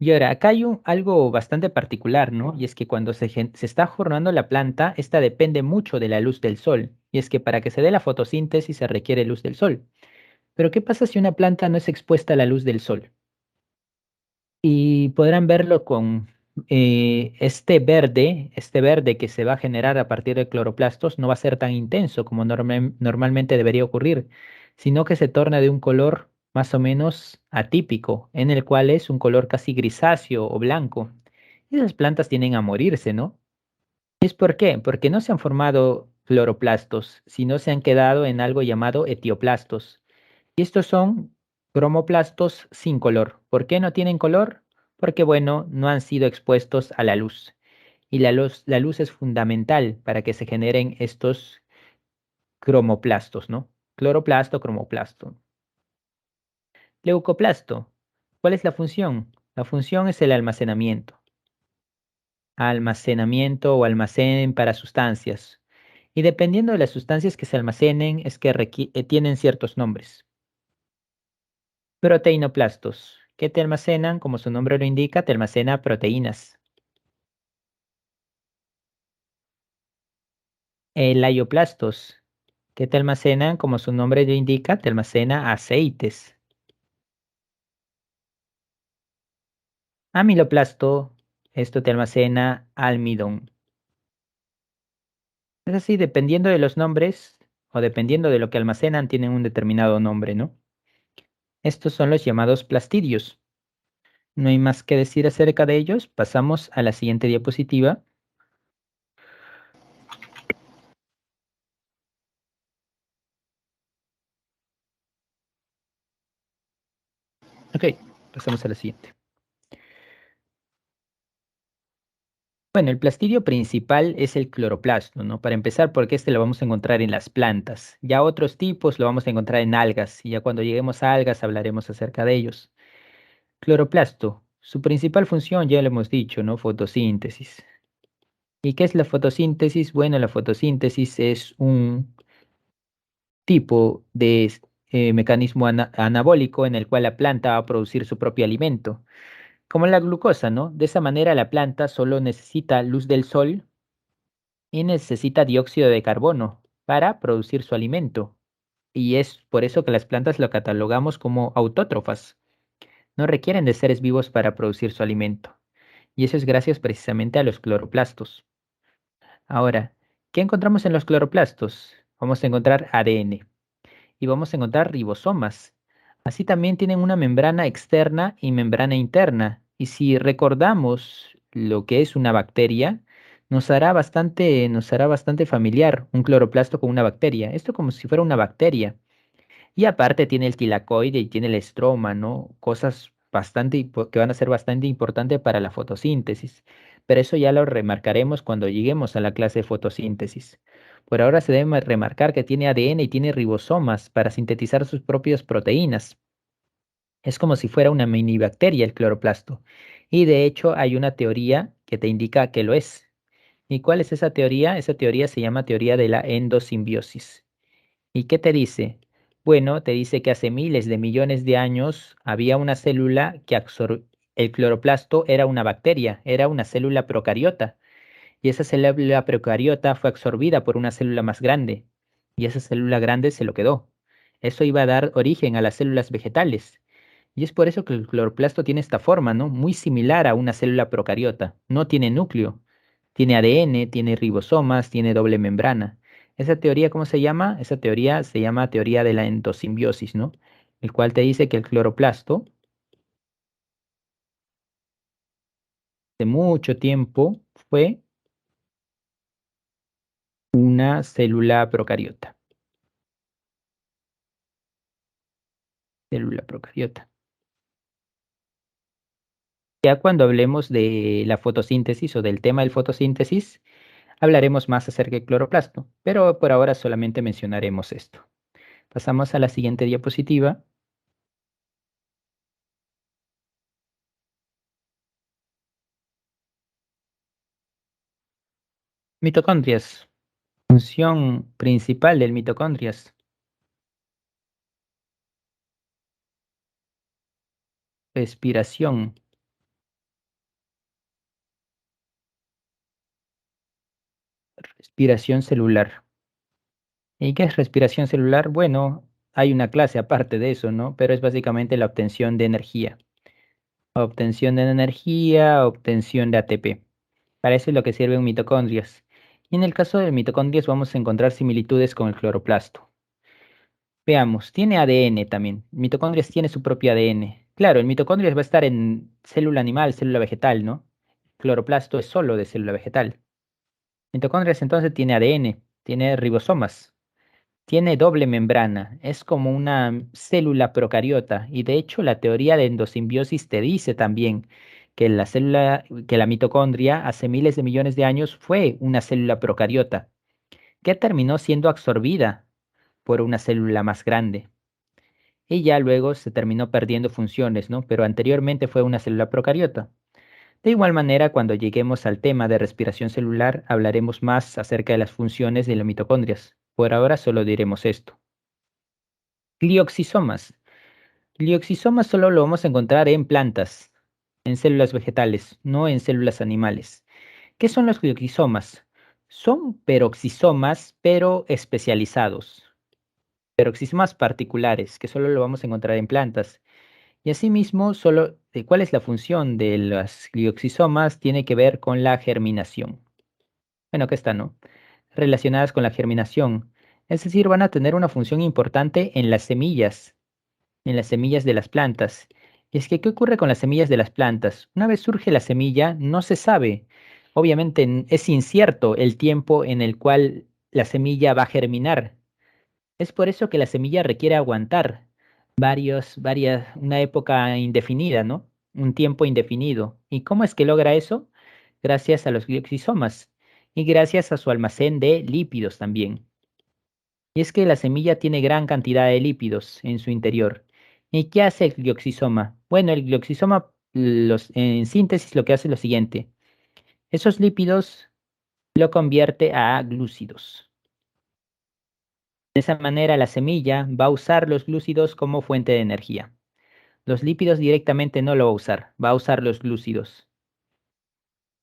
Y ahora, acá hay algo bastante particular, ¿no? Y es que cuando se está formando la planta, esta depende mucho de la luz del sol. Y es que para que se dé la fotosíntesis se requiere luz del sol. Pero ¿qué pasa si una planta no es expuesta a la luz del sol? Y podrán verlo con este verde que se va a generar a partir de cloroplastos no va a ser tan intenso como normalmente debería ocurrir, sino que se torna de un color más o menos atípico, en el cual es un color casi grisáceo o blanco. Y esas plantas tienden a morirse, ¿no? ¿Y es por qué? Porque no se han formado cloroplastos, sino se han quedado en algo llamado etioplastos. Y estos son cromoplastos sin color. ¿Por qué no tienen color? Porque, bueno, no han sido expuestos a la luz. Y la luz es fundamental para que se generen estos cromoplastos, ¿no? Cloroplasto, cromoplasto. Leucoplasto. ¿Cuál es la función? La función es el almacenamiento. Almacenamiento o almacén para sustancias. Y dependiendo de las sustancias que se almacenen, es que tienen ciertos nombres. Proteinoplastos, que te almacenan, como su nombre lo indica, te almacena proteínas. Laioplastos, que te almacenan, como su nombre lo indica, te almacena aceites. Amiloplasto, esto te almacena almidón. Es así, dependiendo de los nombres o dependiendo de lo que almacenan, tienen un determinado nombre, ¿no? Estos son los llamados plastidios. No hay más que decir acerca de ellos. Pasamos a la siguiente diapositiva. Ok, pasamos a la siguiente. Bueno, el plastidio principal es el cloroplasto, ¿no? Para empezar, porque este lo vamos a encontrar en las plantas. Ya otros tipos lo vamos a encontrar en algas, y ya cuando lleguemos a algas hablaremos acerca de ellos. Cloroplasto. Su principal función ya lo hemos dicho, ¿no? Fotosíntesis. ¿Y qué es la fotosíntesis? Bueno, la fotosíntesis es un tipo de mecanismo anabólico en el cual la planta va a producir su propio alimento, como la glucosa, ¿no? De esa manera la planta solo necesita luz del sol y necesita dióxido de carbono para producir su alimento. Y es por eso que las plantas lo catalogamos como autótrofas. No requieren de seres vivos para producir su alimento. Y eso es gracias precisamente a los cloroplastos. Ahora, ¿qué encontramos en los cloroplastos? Vamos a encontrar ADN y vamos a encontrar ribosomas. Así también tienen una membrana externa y membrana interna. Y si recordamos lo que es una bacteria, nos hará bastante familiar un cloroplasto con una bacteria. Esto como si fuera una bacteria. Y aparte tiene el tilacoide y tiene el estroma, ¿no? Cosas que van a ser bastante importantes para la fotosíntesis. Pero eso ya lo remarcaremos cuando lleguemos a la clase de fotosíntesis. Por ahora se debe remarcar que tiene ADN y tiene ribosomas para sintetizar sus propias proteínas. Es como si fuera una mini bacteria el cloroplasto. Y de hecho hay una teoría que te indica que lo es. ¿Y cuál es esa teoría? Esa teoría se llama teoría de la endosimbiosis. ¿Y qué te dice? Bueno, te dice que hace miles de millones de años había una célula que absorbe. El cloroplasto era una bacteria, era una célula procariota. Y esa célula procariota fue absorbida por una célula más grande. Y esa célula grande se lo quedó. Eso iba a dar origen a las células vegetales. Y es por eso que el cloroplasto tiene esta forma, ¿no? Muy similar a una célula procariota. No tiene núcleo. Tiene ADN, tiene ribosomas, tiene doble membrana. ¿Esa teoría cómo se llama? Esa teoría se llama teoría de la endosimbiosis, ¿no? El cual te dice que el cloroplasto de mucho tiempo fue una célula procariota. Célula procariota. Ya cuando hablemos de la fotosíntesis o del tema del fotosíntesis, hablaremos más acerca del cloroplasto, pero por ahora solamente mencionaremos esto. Pasamos a la siguiente diapositiva. Mitocondrias. Función principal del mitocondrias. Respiración. Respiración celular. ¿Y qué es respiración celular? Bueno, hay una clase aparte de eso, ¿no? Pero es básicamente la obtención de energía. Obtención de energía, obtención de ATP. Para eso es lo que sirven mitocondrias. Y en el caso de mitocondrias vamos a encontrar similitudes con el cloroplasto. Veamos, tiene ADN también. Mitocondrias tiene su propio ADN. Claro, el mitocondrias va a estar en célula animal, célula vegetal, ¿no? Cloroplasto es solo de célula vegetal. Mitocondrias entonces tiene ADN, tiene ribosomas, tiene doble membrana, es como una célula procariota y de hecho la teoría de endosimbiosis te dice también que que la mitocondria hace miles de millones de años fue una célula procariota que terminó siendo absorbida por una célula más grande y ya luego se terminó perdiendo funciones, ¿no? Pero anteriormente fue una célula procariota. De igual manera, cuando lleguemos al tema de respiración celular, hablaremos más acerca de las funciones de las mitocondrias. Por ahora solo diremos esto. Glioxisomas. Glioxisomas solo lo vamos a encontrar en plantas, en células vegetales, no en células animales. ¿Qué son los glioxisomas? Son peroxisomas, pero especializados. Peroxisomas particulares, que solo lo vamos a encontrar en plantas. Y asimismo, ¿cuál es la función de las glioxisomas? Tiene que ver con la germinación. Bueno, que está, ¿no? Relacionadas con la germinación. Es decir, van a tener una función importante en las semillas de las plantas. Y es que, ¿qué ocurre con las semillas de las plantas? Una vez surge la semilla, no se sabe. Obviamente es incierto el tiempo en el cual la semilla va a germinar. Es por eso que la semilla requiere aguantar una época indefinida, ¿no? Un tiempo indefinido. ¿Y cómo es que logra eso? Gracias a los glioxisomas y gracias a su almacén de lípidos también. Y es que la semilla tiene gran cantidad de lípidos en su interior. ¿Y qué hace el glioxisoma? Bueno, el glioxisoma en síntesis lo que hace es lo siguiente. Esos lípidos lo convierte a glúcidos. De esa manera la semilla va a usar los glúcidos como fuente de energía. Los lípidos directamente no lo va a usar, va a usar los glúcidos.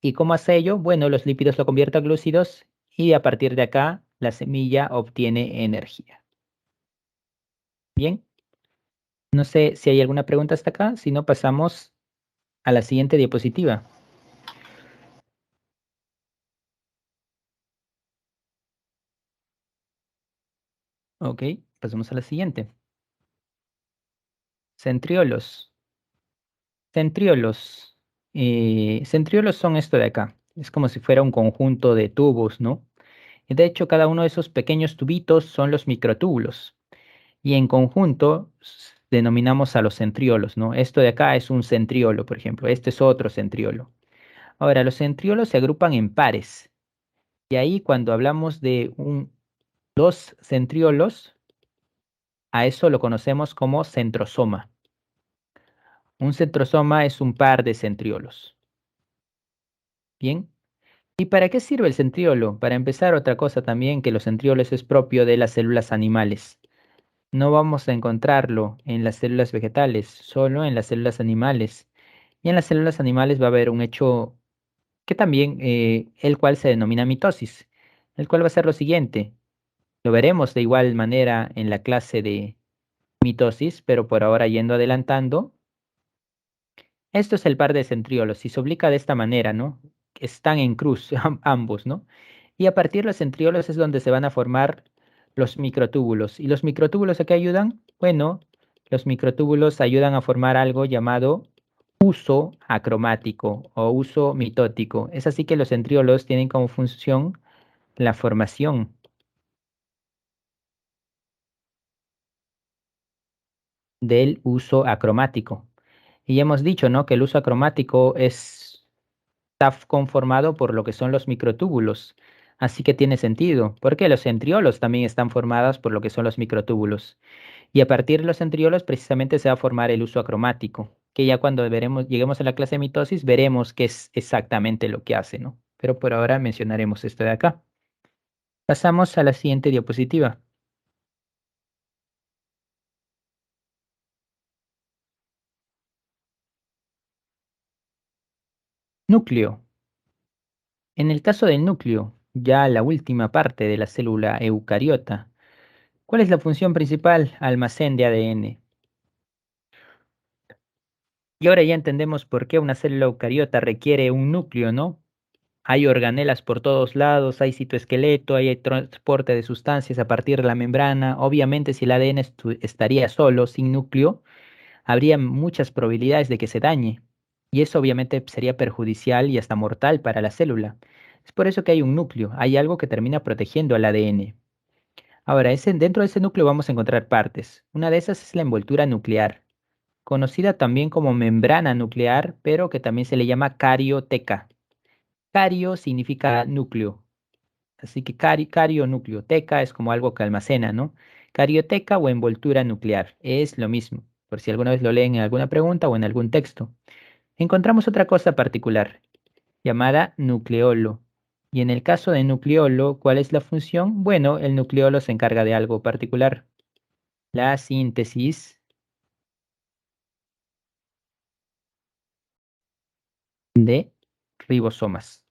¿Y cómo hace ello? Bueno, los lípidos lo convierte a glúcidos y a partir de acá la semilla obtiene energía. Bien, no sé si hay alguna pregunta hasta acá, si no pasamos a la siguiente diapositiva. Ok, pasamos a la siguiente. Centriolos. Centriolos. Centriolos son esto de acá. Es como si fuera un conjunto de tubos, ¿no? Y de hecho, cada uno de esos pequeños tubitos son los microtúbulos. Y en conjunto denominamos a los centriolos, ¿no? Esto de acá es un centriolo, por ejemplo. Este es otro centriolo. Ahora, los centriolos se agrupan en pares. Y ahí cuando hablamos de dos centriolos, a eso lo conocemos como centrosoma. Un centrosoma es un par de centriolos. Bien. ¿Y para qué sirve el centriolo? Para empezar, otra cosa también que los centriolos es propio de las células animales. No vamos a encontrarlo en las células vegetales, solo en las células animales. Y en las células animales va a haber un hecho que también, el cual se denomina mitosis, el cual va a ser lo siguiente. Lo veremos de igual manera en la clase de mitosis, pero por ahora yendo adelantando. Esto es el par de centriolos y se ubica de esta manera, ¿no? Están en cruz ambos, ¿no? Y a partir de los centriolos es donde se van a formar los microtúbulos. ¿Y los microtúbulos a qué ayudan? Bueno, los microtúbulos ayudan a formar algo llamado uso acromático o uso mitótico. Es así que los centriolos tienen como función la formación del uso acromático. Y ya hemos dicho, ¿no? Que el uso acromático está conformado por lo que son los microtúbulos. Así que tiene sentido, porque los centriolos también están formados por lo que son los microtúbulos. Y a partir de los centriolos precisamente se va a formar el uso acromático, que ya cuando lleguemos a la clase de mitosis veremos qué es exactamente lo que hace, ¿no? Pero por ahora mencionaremos esto de acá. Pasamos a la siguiente diapositiva. Núcleo. En el caso del núcleo, ya la última parte de la célula eucariota, ¿cuál es la función principal? Almacén de ADN. Y ahora ya entendemos por qué una célula eucariota requiere un núcleo, ¿no? Hay organelas por todos lados, hay citoesqueleto, hay transporte de sustancias a partir de la membrana. Obviamente, si el ADN estaría solo, sin núcleo, habría muchas probabilidades de que se dañe. Y eso obviamente sería perjudicial y hasta mortal para la célula. Es por eso que hay un núcleo, hay algo que termina protegiendo al ADN. Ahora, dentro de ese núcleo vamos a encontrar partes. Una de esas es la envoltura nuclear, conocida también como membrana nuclear, pero que también se le llama carioteca. Cario significa núcleo, así que cario, núcleo, teca es como algo que almacena, ¿no? Carioteca o envoltura nuclear, es lo mismo, por si alguna vez lo leen en alguna pregunta o en algún texto. Encontramos otra cosa particular, llamada nucleolo. Y en el caso de nucleolo, ¿cuál es la función? Bueno, el nucleolo se encarga de algo particular, la síntesis de ribosomas.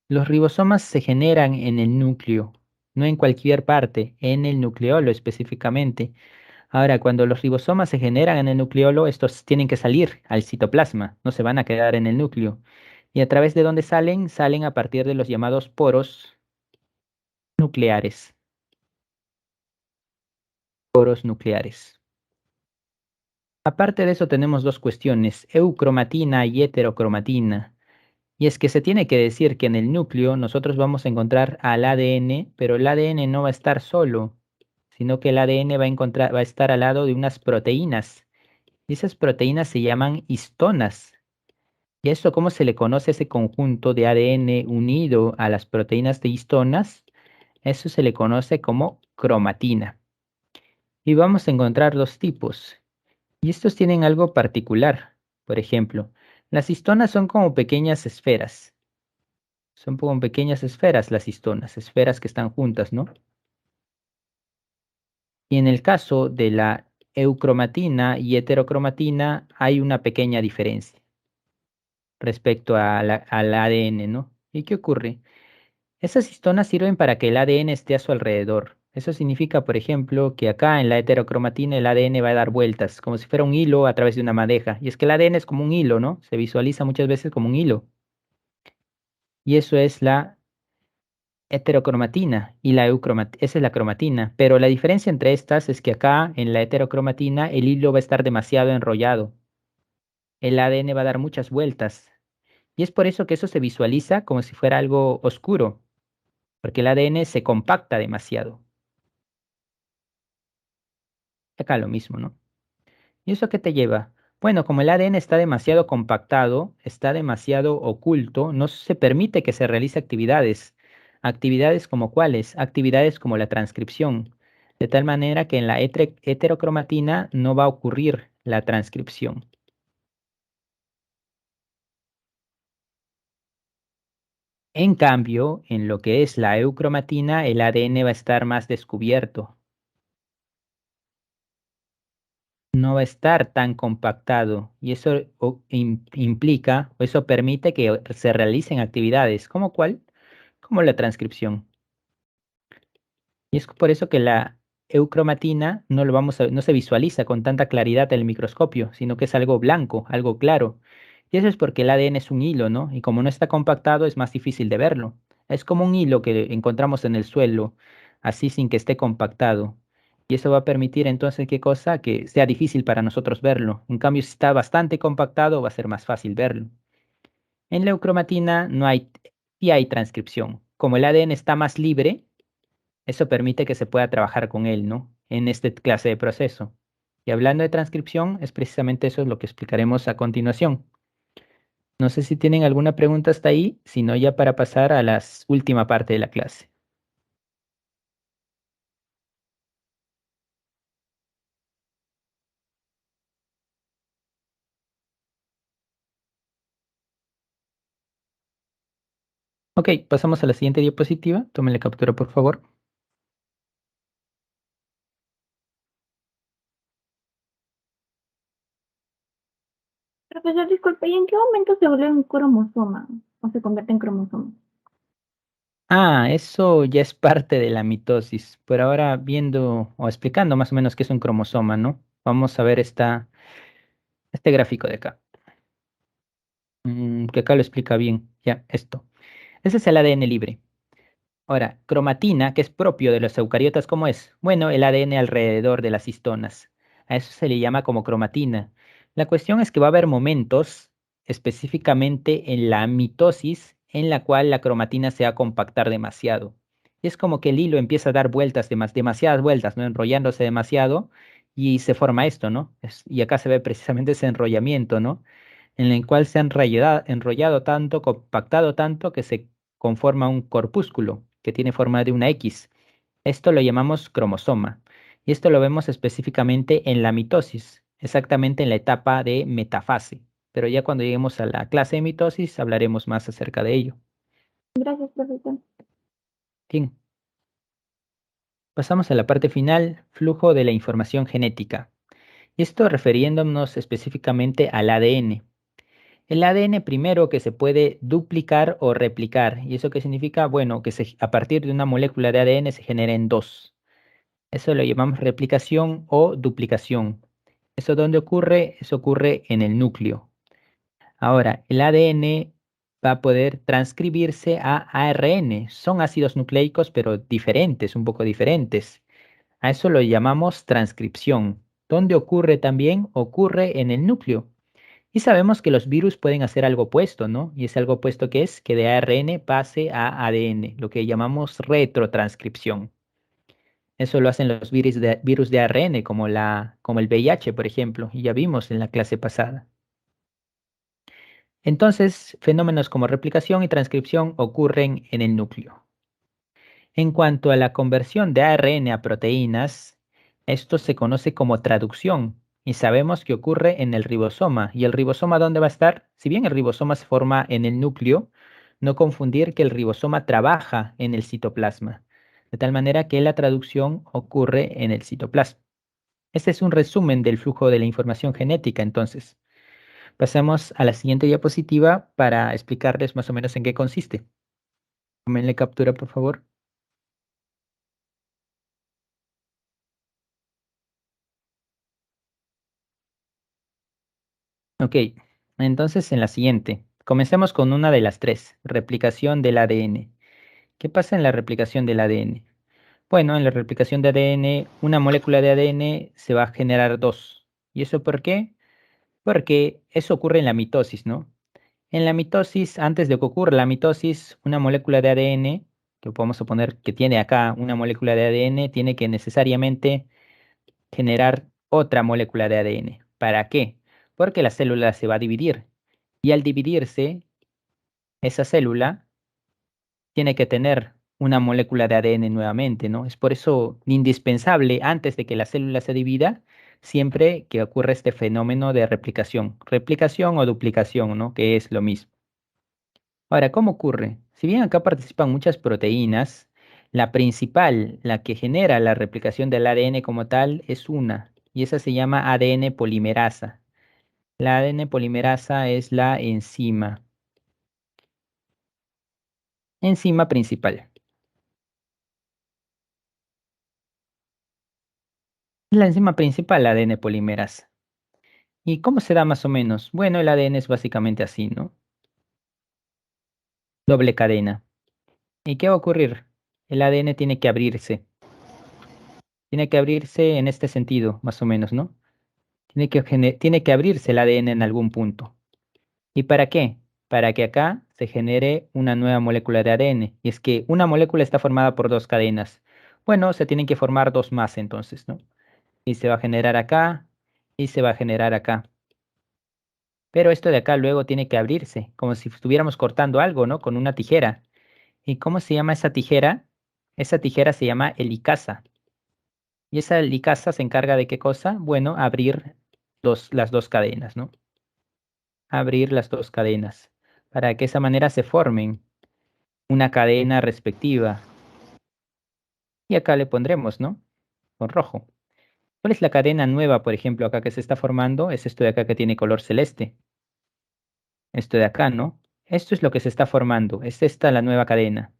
Los ribosomas se generan en el núcleo, no en cualquier parte, en el nucleolo específicamente. Ahora, cuando los ribosomas se generan en el nucleolo, estos tienen que salir al citoplasma, no se van a quedar en el núcleo. ¿Y a través de dónde salen? Salen a partir de los llamados poros nucleares. Poros nucleares. Aparte de eso, tenemos dos cuestiones, eucromatina y heterocromatina. Y es que se tiene que decir que en el núcleo nosotros vamos a encontrar al ADN, pero el ADN no va a estar solo, sino que el ADN va a estar al lado de unas proteínas. Y esas proteínas se llaman histonas. ¿Y eso cómo se le conoce a ese conjunto de ADN unido a las proteínas de histonas? Eso se le conoce como cromatina. Y vamos a encontrar dos tipos. Y estos tienen algo particular. Por ejemplo, las histonas son como pequeñas esferas. Son como pequeñas esferas las histonas, esferas que están juntas, ¿no? Y en el caso de la eucromatina y heterocromatina hay una pequeña diferencia respecto al ADN, ¿no? ¿Y qué ocurre? Esas histonas sirven para que el ADN esté a su alrededor. Eso significa, por ejemplo, que acá en la heterocromatina el ADN va a dar vueltas, como si fuera un hilo a través de una madeja. Y es que el ADN es como un hilo, ¿no? Se visualiza muchas veces como un hilo. Y eso es la heterocromatina y la eucromatina. Esa es la cromatina. Pero la diferencia entre estas es que acá en la heterocromatina el hilo va a estar demasiado enrollado. El ADN va a dar muchas vueltas. Y es por eso que eso se visualiza como si fuera algo oscuro, porque el ADN se compacta demasiado. Acá lo mismo, ¿no? ¿Y eso qué te lleva? Bueno, como el ADN está demasiado compactado, está demasiado oculto, no se permite que se realice actividades. ¿Actividades como cuáles? Actividades como la transcripción. De tal manera que en la heterocromatina no va a ocurrir la transcripción. En cambio, en lo que es la eucromatina, el ADN va a estar más descubierto. No va a estar tan compactado y eso implica, o eso permite que se realicen actividades, ¿como cuál? Como la transcripción. Y es por eso que la eucromatina no se visualiza con tanta claridad en el microscopio, sino que es algo blanco, algo claro. Y eso es porque el ADN es un hilo, ¿no? Y como no está compactado, es más difícil de verlo. Es como un hilo que encontramos en el suelo, así sin que esté compactado. Y eso va a permitir entonces, ¿qué cosa? Que sea difícil para nosotros verlo. En cambio, si está bastante compactado, va a ser más fácil verlo. En la eucromatina no hay, y hay transcripción. Como el ADN está más libre, eso permite que se pueda trabajar con él, ¿no? En este clase de proceso. Y hablando de transcripción, es precisamente eso lo que explicaremos a continuación. No sé si tienen alguna pregunta hasta ahí, sino ya para pasar a la última parte de la clase. Ok, pasamos a la siguiente diapositiva. Tómenle captura, por favor. Profesor, disculpe, ¿y en qué momento se vuelve un cromosoma o se convierte en cromosoma? Ah, eso ya es parte de la mitosis. Por ahora viendo o explicando más o menos qué es un cromosoma, ¿no? Vamos a ver este gráfico de acá, que acá lo explica bien. Ya, esto. Ese es el ADN libre. Ahora, cromatina, que es propio de los eucariotas, ¿cómo es? Bueno, el ADN alrededor de las histonas. A eso se le llama como cromatina. La cuestión es que va a haber momentos, específicamente en la mitosis, en la cual la cromatina se va a compactar demasiado. Y es como que el hilo empieza a dar vueltas, demasiadas vueltas, ¿no? Enrollándose demasiado y se forma esto, ¿no? Y acá se ve precisamente ese enrollamiento, ¿no? En el cual se ha enrollado tanto, compactado tanto que se conforma un corpúsculo que tiene forma de una X. Esto lo llamamos cromosoma y esto lo vemos específicamente en la mitosis, exactamente en la etapa de metafase. Pero ya cuando lleguemos a la clase de mitosis hablaremos más acerca de ello. Gracias, profesor. Bien, pasamos a la parte final, flujo de la información genética. Y esto refiriéndonos específicamente al ADN. El ADN primero que se puede duplicar o replicar. ¿Y eso qué significa? Bueno, que a partir de una molécula de ADN se generen dos. Eso lo llamamos replicación o duplicación. ¿Eso dónde ocurre? Eso ocurre en el núcleo. Ahora, el ADN va a poder transcribirse a ARN. Son ácidos nucleicos, pero diferentes, un poco diferentes. A eso lo llamamos transcripción. ¿Dónde ocurre también? Ocurre en el núcleo. Y sabemos que los virus pueden hacer algo opuesto, ¿no? Y ese algo opuesto que es que de ARN pase a ADN, lo que llamamos retrotranscripción. Eso lo hacen los virus de ARN, como el VIH, por ejemplo, y ya vimos en la clase pasada. Entonces, fenómenos como replicación y transcripción ocurren en el núcleo. En cuanto a la conversión de ARN a proteínas, esto se conoce como traducción. Y sabemos que ocurre en el ribosoma. ¿Y el ribosoma dónde va a estar? Si bien el ribosoma se forma en el núcleo, no confundir que el ribosoma trabaja en el citoplasma, de tal manera que la traducción ocurre en el citoplasma. Este es un resumen del flujo de la información genética, entonces. Pasamos a la siguiente diapositiva para explicarles más o menos en qué consiste. Tómenle captura, por favor. Ok, entonces en la siguiente, comencemos con una de las tres, replicación del ADN. ¿Qué pasa en la replicación del ADN? Bueno, en la replicación de ADN, una molécula de ADN se va a generar dos. ¿Y eso por qué? Porque eso ocurre en la mitosis, ¿no? En la mitosis, antes de que ocurra la mitosis, una molécula de ADN, que podemos suponer que tiene acá una molécula de ADN, tiene que necesariamente generar otra molécula de ADN. ¿Para qué? Porque la célula se va a dividir. Y al dividirse, esa célula tiene que tener una molécula de ADN nuevamente, ¿no? Es por eso indispensable, antes de que la célula se divida, siempre que ocurre este fenómeno de replicación o duplicación, ¿no? Que es lo mismo. Ahora, ¿cómo ocurre? Si bien acá participan muchas proteínas, la principal, la que genera la replicación del ADN como tal, es una, y esa se llama ADN polimerasa. La ADN polimerasa es la enzima principal. Es la enzima principal, la ADN polimerasa. ¿Y cómo se da más o menos? Bueno, el ADN es básicamente así, ¿no? Doble cadena. ¿Y qué va a ocurrir? El ADN tiene que abrirse. Tiene que abrirse en este sentido, más o menos, ¿no? Tiene que abrirse el ADN en algún punto. ¿Y para qué? Para que acá se genere una nueva molécula de ADN. Y es que una molécula está formada por dos cadenas. Bueno, se tienen que formar dos más entonces, ¿no? Y se va a generar acá y se va a generar acá. Pero esto de acá luego tiene que abrirse, como si estuviéramos cortando algo, ¿no? Con una tijera. ¿Y cómo se llama esa tijera? Esa tijera se llama helicasa. Y esa helicasa se encarga de qué cosa? Bueno, abrir las dos cadenas, ¿no? Abrir las dos cadenas, para que de esa manera se formen una cadena respectiva. Y acá le pondremos, ¿no? Con rojo. ¿Cuál es la cadena nueva, por ejemplo, acá que se está formando? Es esto de acá que tiene color celeste. Esto de acá, ¿no? Esto es lo que se está formando. Es esta la nueva cadena.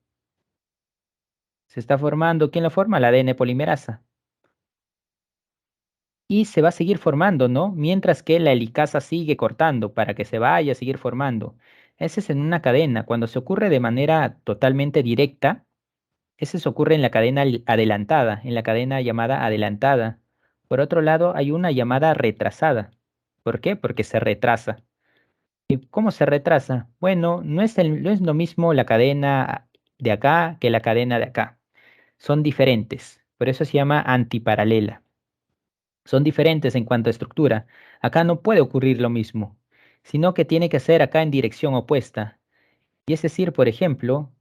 Se está formando. ¿Quién la forma? La ADN polimerasa. Y se va a seguir formando, ¿no? Mientras que la helicasa sigue cortando para que se vaya a seguir formando. Ese es en una cadena. Cuando se ocurre de manera totalmente directa, ese se ocurre en la cadena adelantada, en la cadena llamada adelantada. Por otro lado, hay una llamada retrasada. ¿Por qué? Porque se retrasa. ¿Y cómo se retrasa? Bueno, no es lo mismo la cadena de acá que la cadena de acá. Son diferentes. Por eso se llama antiparalela. Son diferentes en cuanto a estructura. Acá no puede ocurrir lo mismo, sino que tiene que ser acá en dirección opuesta. Y es decir, por ejemplo,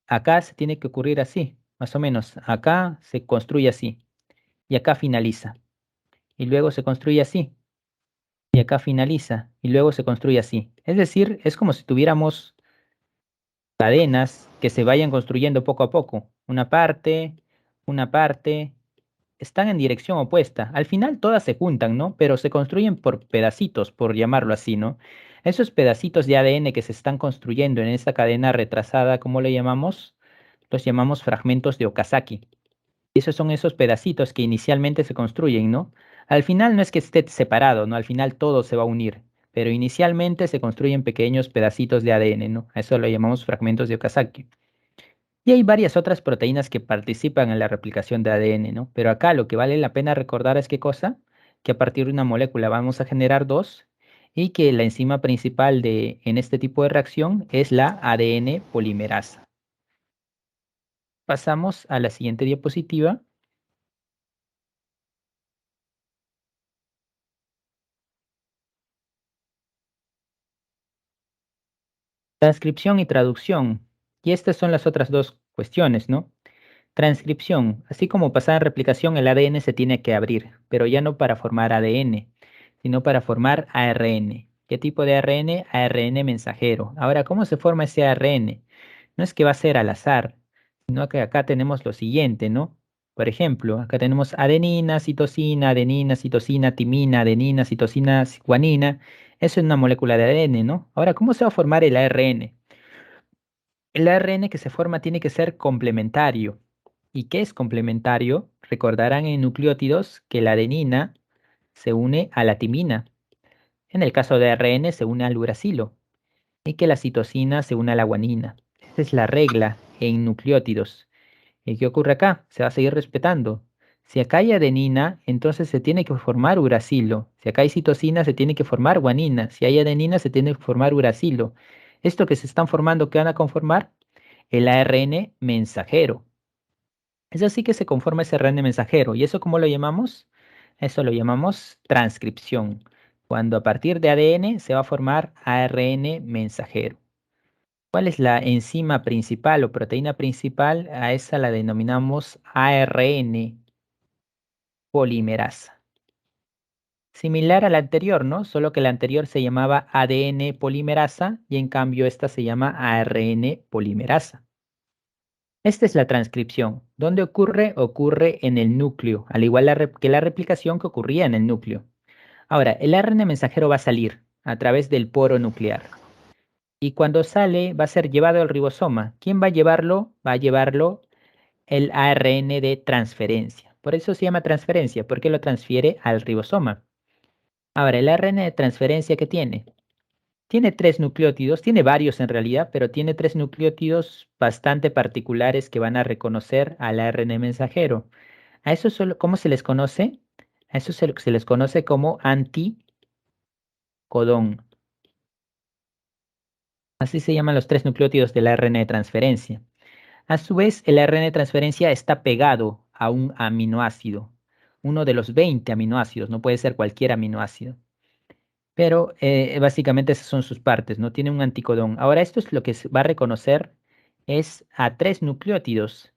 acá se tiene que ocurrir así, más o menos. Acá se construye así y acá finaliza. Y luego se construye así y acá finaliza y luego se construye así. Es decir, es como si tuviéramos cadenas que se vayan construyendo poco a poco. Una parte, están en dirección opuesta. Al final todas se juntan, ¿no? Pero se construyen por pedacitos, por llamarlo así, ¿no? Esos pedacitos de ADN que se están construyendo en esta cadena retrasada, ¿cómo le llamamos? Los llamamos fragmentos de Okazaki. Y esos son esos pedacitos que inicialmente se construyen, ¿no? Al final no es que esté separado, ¿no? Al final todo se va a unir, pero inicialmente se construyen pequeños pedacitos de ADN, ¿no? A eso lo llamamos fragmentos de Okazaki. Y hay varias otras proteínas que participan en la replicación de ADN, ¿no? Pero acá lo que vale la pena recordar es qué cosa, que a partir de una molécula vamos a generar dos y que la enzima principal en este tipo de reacción es la ADN polimerasa. Pasamos a la siguiente diapositiva. Transcripción y traducción. Y estas son las otras dos cuestiones, ¿no? Transcripción. Así como pasada en replicación, el ADN se tiene que abrir, pero ya no para formar ADN, sino para formar ARN. ¿Qué tipo de ARN? ARN mensajero. Ahora, ¿cómo se forma ese ARN? No es que va a ser al azar, sino que acá tenemos lo siguiente, ¿no? Por ejemplo, acá tenemos adenina, citosina, timina, adenina, citosina, guanina. Eso es una molécula de ADN, ¿no? Ahora, ¿cómo se va a formar el ARN? El ARN que se forma tiene que ser complementario. ¿Y qué es complementario? Recordarán en nucleótidos que la adenina se une a la timina. En el caso de ARN se une al uracilo y que la citosina se une a la guanina. Esa es la regla en nucleótidos. ¿Y qué ocurre acá? Se va a seguir respetando. Si acá hay adenina, entonces se tiene que formar uracilo. Si acá hay citosina, se tiene que formar guanina. Si hay adenina, se tiene que formar uracilo. Esto que se están formando, ¿qué van a conformar? El ARN mensajero. Es así que se conforma ese ARN mensajero. ¿Y eso cómo lo llamamos? Eso lo llamamos transcripción. Cuando a partir de ADN se va a formar ARN mensajero. ¿Cuál es la enzima principal o proteína principal? A esa la denominamos ARN polimerasa. Similar a la anterior, ¿no? Solo que la anterior se llamaba ADN polimerasa y en cambio esta se llama ARN polimerasa. Esta es la transcripción. ¿Dónde ocurre? Ocurre en el núcleo, al igual que la replicación que ocurría en el núcleo. Ahora, el ARN mensajero va a salir a través del poro nuclear. Y cuando sale, va a ser llevado al ribosoma. ¿Quién va a llevarlo? Va a llevarlo el ARN de transferencia. Por eso se llama transferencia, porque lo transfiere al ribosoma. Ahora, el ARN de transferencia que tiene tres nucleótidos, tiene varios en realidad, pero tiene tres nucleótidos bastante particulares que van a reconocer al ARN mensajero. A eso solo, ¿cómo se les conoce? A eso se les conoce como anticodón. Así se llaman los tres nucleótidos del ARN de transferencia. A su vez, el ARN de transferencia está pegado a un aminoácido, uno de los 20 aminoácidos, no puede ser cualquier aminoácido. Pero básicamente esas son sus partes, no tiene un anticodón. Ahora esto es lo que se va a reconocer es a tres nucleótidos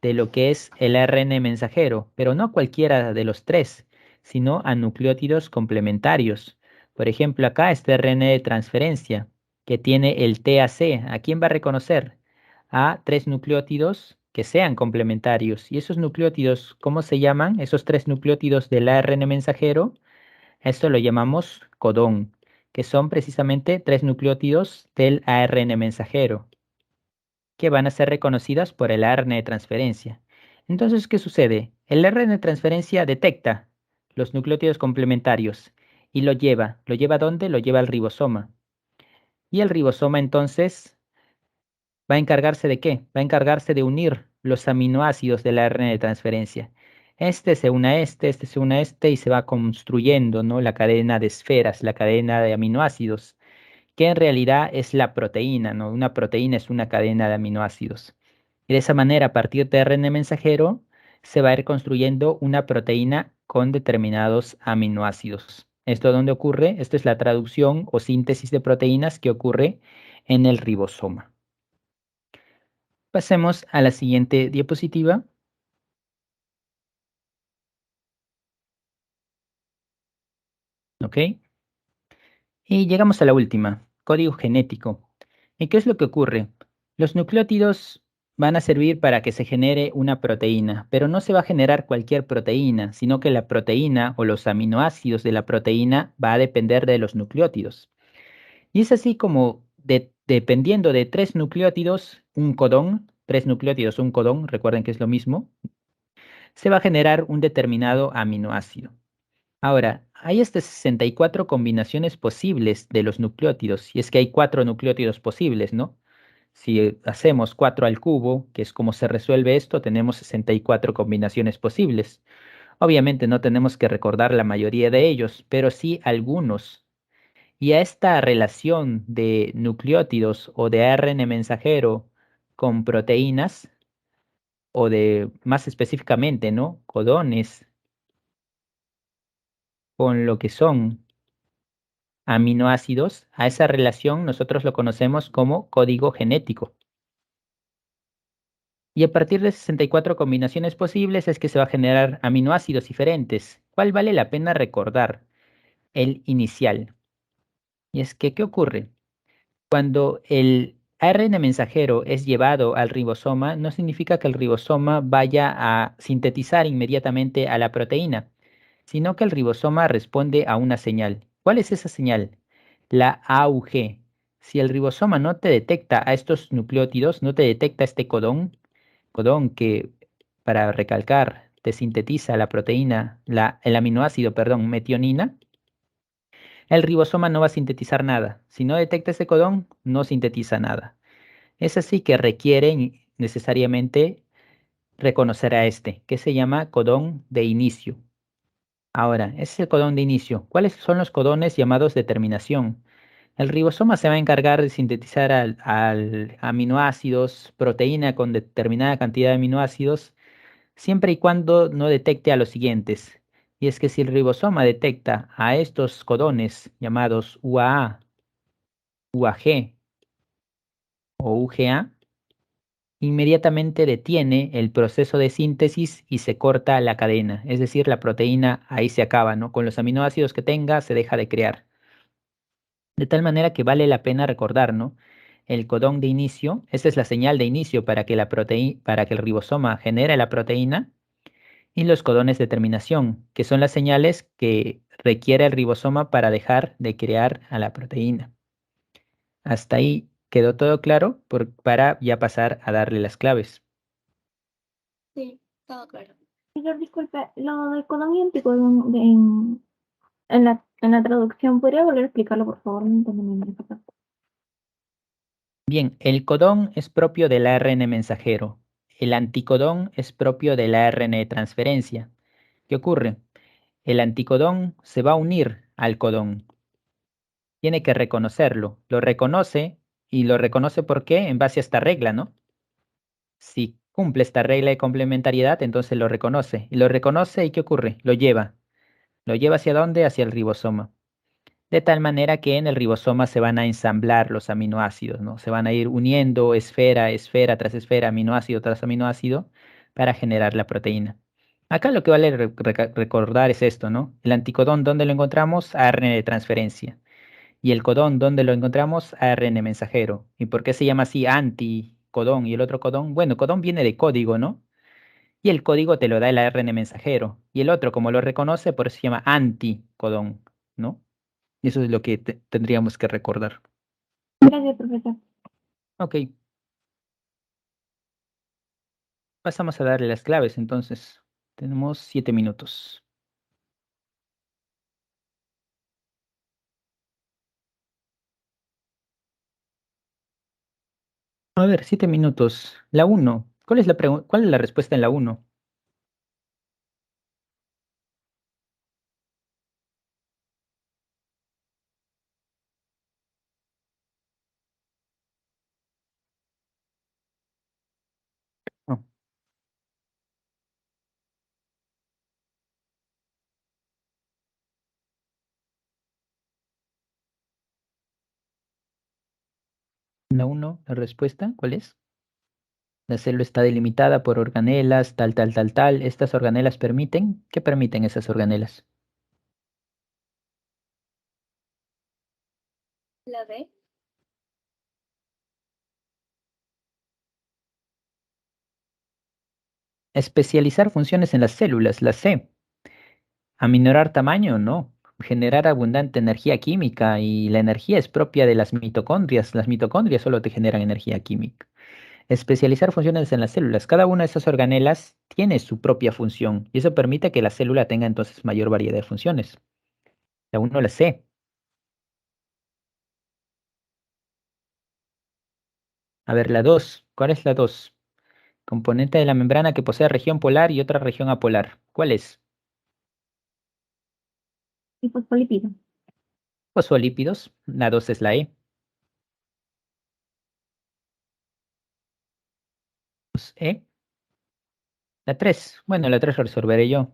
de lo que es el ARN mensajero, pero no cualquiera de los tres, sino a nucleótidos complementarios. Por ejemplo, acá este ARN de transferencia que tiene el TAC, ¿a quién va a reconocer? A tres nucleótidos que sean complementarios. ¿Y esos nucleótidos, cómo se llaman? Esos tres nucleótidos del ARN mensajero. Esto lo llamamos codón, que son precisamente tres nucleótidos del ARN mensajero, que van a ser reconocidas por el ARN de transferencia. Entonces, ¿qué sucede? El ARN de transferencia detecta los nucleótidos complementarios y lo lleva ¿a dónde? Lo lleva al ribosoma. Y el ribosoma entonces ¿va a encargarse de qué? Va a encargarse de unir los aminoácidos del ARN de transferencia. Este se une a este se une a este y se va construyendo, ¿no? La cadena de esferas, la cadena de aminoácidos, que en realidad es la proteína, ¿no? Una proteína es una cadena de aminoácidos. Y de esa manera, a partir de ARN mensajero, se va a ir construyendo una proteína con determinados aminoácidos. ¿Esto dónde ocurre? Esto es la traducción o síntesis de proteínas que ocurre en el ribosoma. Pasemos a la siguiente diapositiva. ¿Ok? Y llegamos a la última, código genético. ¿Y qué es lo que ocurre? Los nucleótidos van a servir para que se genere una proteína, pero no se va a generar cualquier proteína, sino que la proteína o los aminoácidos de la proteína va a depender de los nucleótidos. Y es así como dependiendo de tres nucleótidos, un codón, tres nucleótidos, un codón, recuerden que es lo mismo, se va a generar un determinado aminoácido. Ahora, hay hasta 64 combinaciones posibles de los nucleótidos, y es que hay cuatro nucleótidos posibles, ¿no? Si hacemos 4 al cubo, que es como se resuelve esto, tenemos 64 combinaciones posibles. Obviamente no tenemos que recordar la mayoría de ellos, pero sí algunos. Y a esta relación de nucleótidos o de ARN mensajero con proteínas, o de más específicamente, ¿no? Codones con lo que son aminoácidos, a esa relación nosotros lo conocemos como código genético. Y a partir de 64 combinaciones posibles es que se va a generar aminoácidos diferentes. ¿Cuál vale la pena recordar? El inicial. Y es que, ¿qué ocurre? Cuando el ARN mensajero es llevado al ribosoma, no significa que el ribosoma vaya a sintetizar inmediatamente a la proteína, sino que el ribosoma responde a una señal. ¿Cuál es esa señal? La AUG. Si el ribosoma no te detecta a estos nucleótidos, no te detecta este codón que, para recalcar, te sintetiza la proteína, el aminoácido, perdón, metionina, el ribosoma no va a sintetizar nada. Si no detecta ese codón, no sintetiza nada. Es así que requiere necesariamente reconocer a este, que se llama codón de inicio. Ahora, ese es el codón de inicio. ¿Cuáles son los codones llamados de terminación? El ribosoma se va a encargar de sintetizar al aminoácidos, proteína con determinada cantidad de aminoácidos, siempre y cuando no detecte a los siguientes. Y es que si el ribosoma detecta a estos codones llamados UAA, UAG o UGA, inmediatamente detiene el proceso de síntesis y se corta la cadena, es decir, la proteína ahí se acaba, ¿no? Con los aminoácidos que tenga se deja de crear. De tal manera que vale la pena recordar, ¿no? El codón de inicio, esa es la señal de inicio para que para que el ribosoma genere la proteína, y los codones de terminación, que son las señales que requiere el ribosoma para dejar de crear a la proteína. Hasta ahí quedó todo claro para ya pasar a darle las claves. Sí, todo claro. Profesor, disculpe, lo de codón y anticodón en la traducción, ¿podría volver a explicarlo, por favor? No entendí muy bien esa parte. Bien, el codón es propio del ARN mensajero. El anticodón es propio del ARN de transferencia. ¿Qué ocurre? El anticodón se va a unir al codón. Tiene que reconocerlo. Lo reconoce y lo reconoce ¿por qué? En base a esta regla, ¿no? Si cumple esta regla de complementariedad, entonces lo reconoce. Y lo reconoce, ¿y qué ocurre? Lo lleva. ¿Lo lleva hacia dónde? Hacia el ribosoma. De tal manera que en el ribosoma se van a ensamblar los aminoácidos, ¿no? Se van a ir uniendo esfera, esfera tras esfera, aminoácido tras aminoácido, para generar la proteína. Acá lo que vale recordar es esto, ¿no? El anticodón, ¿dónde lo encontramos? ARN de transferencia. Y el codón, ¿dónde lo encontramos? ARN mensajero. ¿Y por qué se llama así anticodón y el otro codón? Bueno, codón viene de código, ¿no? Y el código te lo da el ARN mensajero. Y el otro, como lo reconoce, por eso se llama anticodón, ¿no? Y eso es lo que tendríamos que recordar. Gracias, profesor. Ok, pasamos a darle las claves entonces. Tenemos 7 minutos. A ver, 7 minutos. La uno. ¿Cuál es la respuesta en la uno? No, la uno, la respuesta, ¿cuál es? La célula está delimitada por organelas, tal, tal, tal, tal. Estas organelas permiten, ¿qué permiten esas organelas? La B. Especializar funciones en las células, la C. Aminorar tamaño, no. Generar abundante energía química y la energía es propia de las mitocondrias. Las mitocondrias solo te generan energía química. Especializar funciones en las células. Cada una de esas organelas tiene su propia función y eso permite que la célula tenga entonces mayor variedad de funciones. La uno la C. A ver, la 2. ¿Cuál es la 2? Componente de la membrana que posee región polar y otra región apolar. ¿Cuál es? Y fosfolípidos. Fosfolípidos. La 2 es la E. E. La 3. Bueno, la 3 resolveré yo.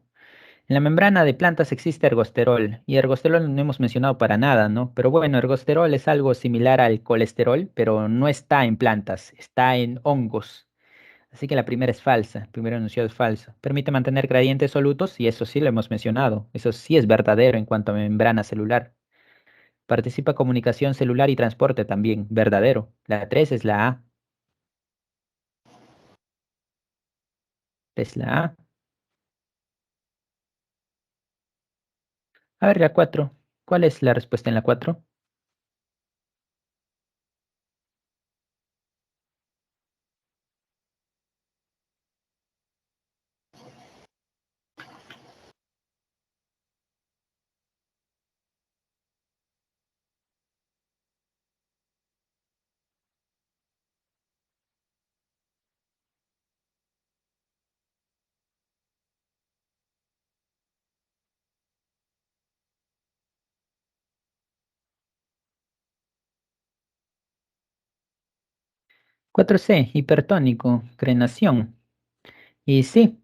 En la membrana de plantas existe ergosterol, y ergosterol no hemos mencionado para nada, ¿no? Pero bueno, ergosterol es algo similar al colesterol, pero no está en plantas, está en hongos. Así que la primera es falsa, el primer enunciado es falso. Permite mantener gradientes solutos y eso sí lo hemos mencionado. Eso sí es verdadero en cuanto a membrana celular. Participa comunicación celular y transporte también, verdadero. La 3 es la A. Es la A. A ver, la 4. ¿Cuál es la respuesta en la 4? 4C, hipertónico, crenación. Y sí,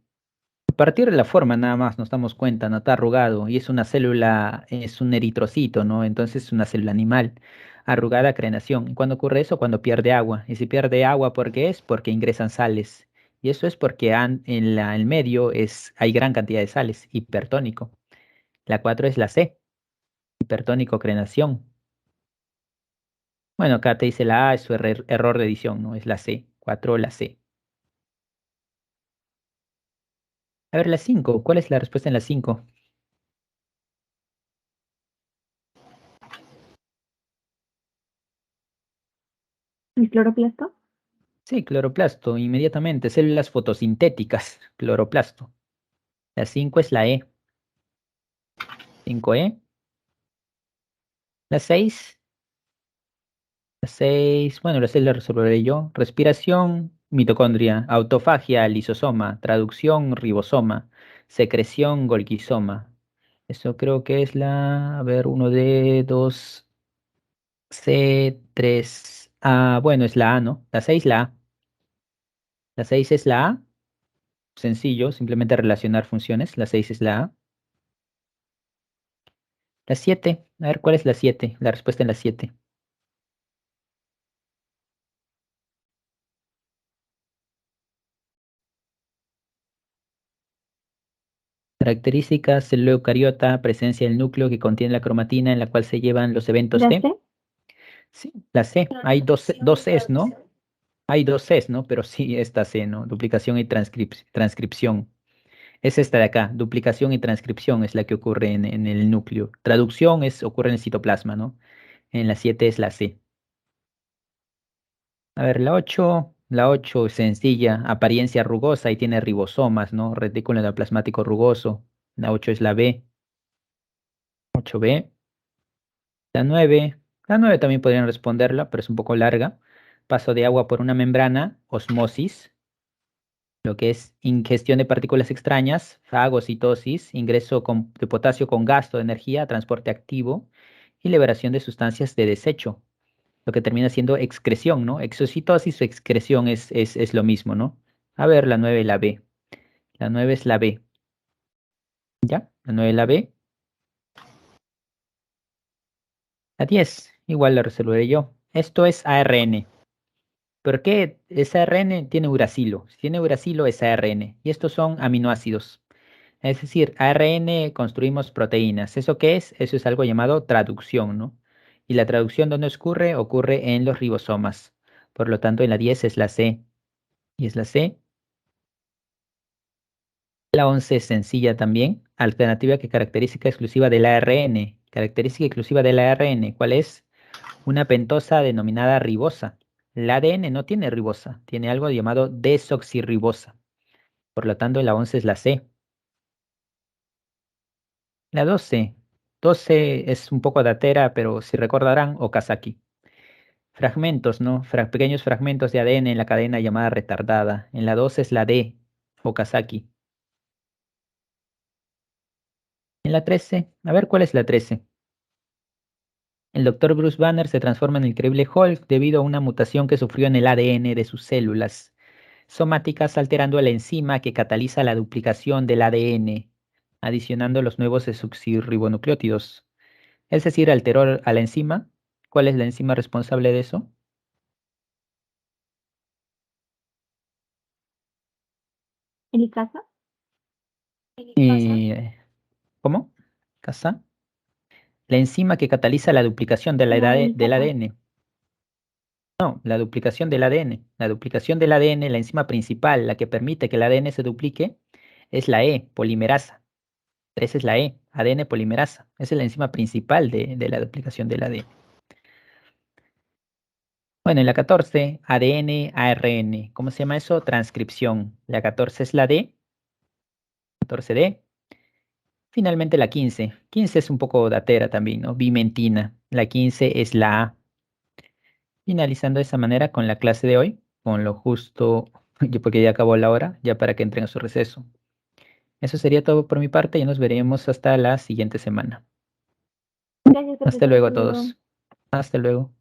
a partir de la forma nada más nos damos cuenta, no está arrugado y es una célula, es un eritrocito, ¿no? Entonces es una célula animal, arrugada, crenación. ¿Y cuándo ocurre eso? Cuando pierde agua. Y si pierde agua, ¿por qué es? Porque ingresan sales. Y eso es porque en el medio hay gran cantidad de sales, hipertónico. La 4 es la C, hipertónico, crenación. Bueno, acá te dice la A, es su error de edición, ¿no? Es la C, 4 la C. A ver, la 5, ¿cuál es la respuesta en la 5? ¿El cloroplasto? Sí, cloroplasto, inmediatamente, células fotosintéticas, cloroplasto. La 5 es la E, 5E. La 6, la 6, bueno, la 6 la resolveré yo. Respiración, mitocondria, autofagia, lisosoma, traducción, ribosoma, secreción, golgisoma. Eso creo que es a ver, 1D, 2C, 3A, bueno, es la A, ¿no? La 6 la A. La 6 es la A, sencillo, simplemente relacionar funciones. La 6 es la A. La 7, a ver, ¿cuál es la 7? La respuesta en la 7. Características célula eucariota, presencia del núcleo que contiene la cromatina en la cual se llevan los eventos ¿La T. C? Sí, la C. Hay dos Cs, ¿no? Hay dos Cs, ¿no? Pero sí, esta C, ¿no? Duplicación y transcripción. Es esta de acá, duplicación y transcripción es la que ocurre en el núcleo. Traducción ocurre en el citoplasma, ¿no? En la 7 es la C. A ver, la 8 es sencilla, apariencia rugosa y tiene ribosomas, ¿no? Retículo endoplasmático rugoso. La 8 es la B, 8B. La nueve también podrían responderla, pero es un poco larga. Paso de agua por una membrana, osmosis, lo que es ingestión de partículas extrañas, fagocitosis, ingreso de potasio con gasto de energía, transporte activo y liberación de sustancias de desecho, lo que termina siendo excreción, ¿no? Exocitosis o excreción es lo mismo, ¿no? A ver, la 9 la B. La 9 es la B, ¿ya? La 9 la B. La 10 igual la resolveré yo. Esto es ARN. ¿Por qué ese ARN tiene uracilo? Si tiene uracilo es ARN. Y estos son aminoácidos. Es decir, ARN construimos proteínas. ¿Eso qué es? Eso es algo llamado traducción, ¿no? Y la traducción, ¿dónde ocurre? Ocurre en los ribosomas. Por lo tanto, en la 10 es la C. Y es la C. La 11 es sencilla también. Alternativa que característica exclusiva del ARN. Característica exclusiva del ARN. ¿Cuál es? Una pentosa denominada ribosa. El ADN no tiene ribosa, tiene algo llamado desoxirribosa. Por lo tanto, la 11 es la C. La 12. 12 es un poco datera, pero si recordarán, Okazaki. Fragmentos, ¿no? Pequeños fragmentos de ADN en la cadena llamada retardada. En la 12 es la D, Okazaki. En la 13, a ver cuál es la 13. El doctor Bruce Banner se transforma en el increíble Hulk debido a una mutación que sufrió en el ADN de sus células somáticas, alterando la enzima que cataliza la duplicación del ADN, adicionando los nuevos desoxirribonucleótidos. Es decir, alteró a la enzima. ¿Cuál es la enzima responsable de eso? Elicasa. Y, ¿cómo? ¿Casa? La enzima que cataliza la duplicación de La del helicasa. ADN. No, la duplicación del ADN. La duplicación del ADN, la enzima principal, la que permite que el ADN se duplique, es la E, polimerasa. Esa es la E, ADN polimerasa. Esa es la enzima principal de la duplicación del ADN. Bueno, en la 14, ADN, ARN. ¿Cómo se llama eso? Transcripción. La 14 es la D, 14D. Finalmente la 15. 15 es un poco datera también, ¿no? Bimentina. La 15 es la A. Finalizando de esa manera con la clase de hoy, con lo justo, porque ya acabó la hora, ya para que entren a su receso. Eso sería todo por mi parte y nos veremos hasta la siguiente semana. Gracias, Hasta profesor. luego Hasta a luego. todos. Hasta luego.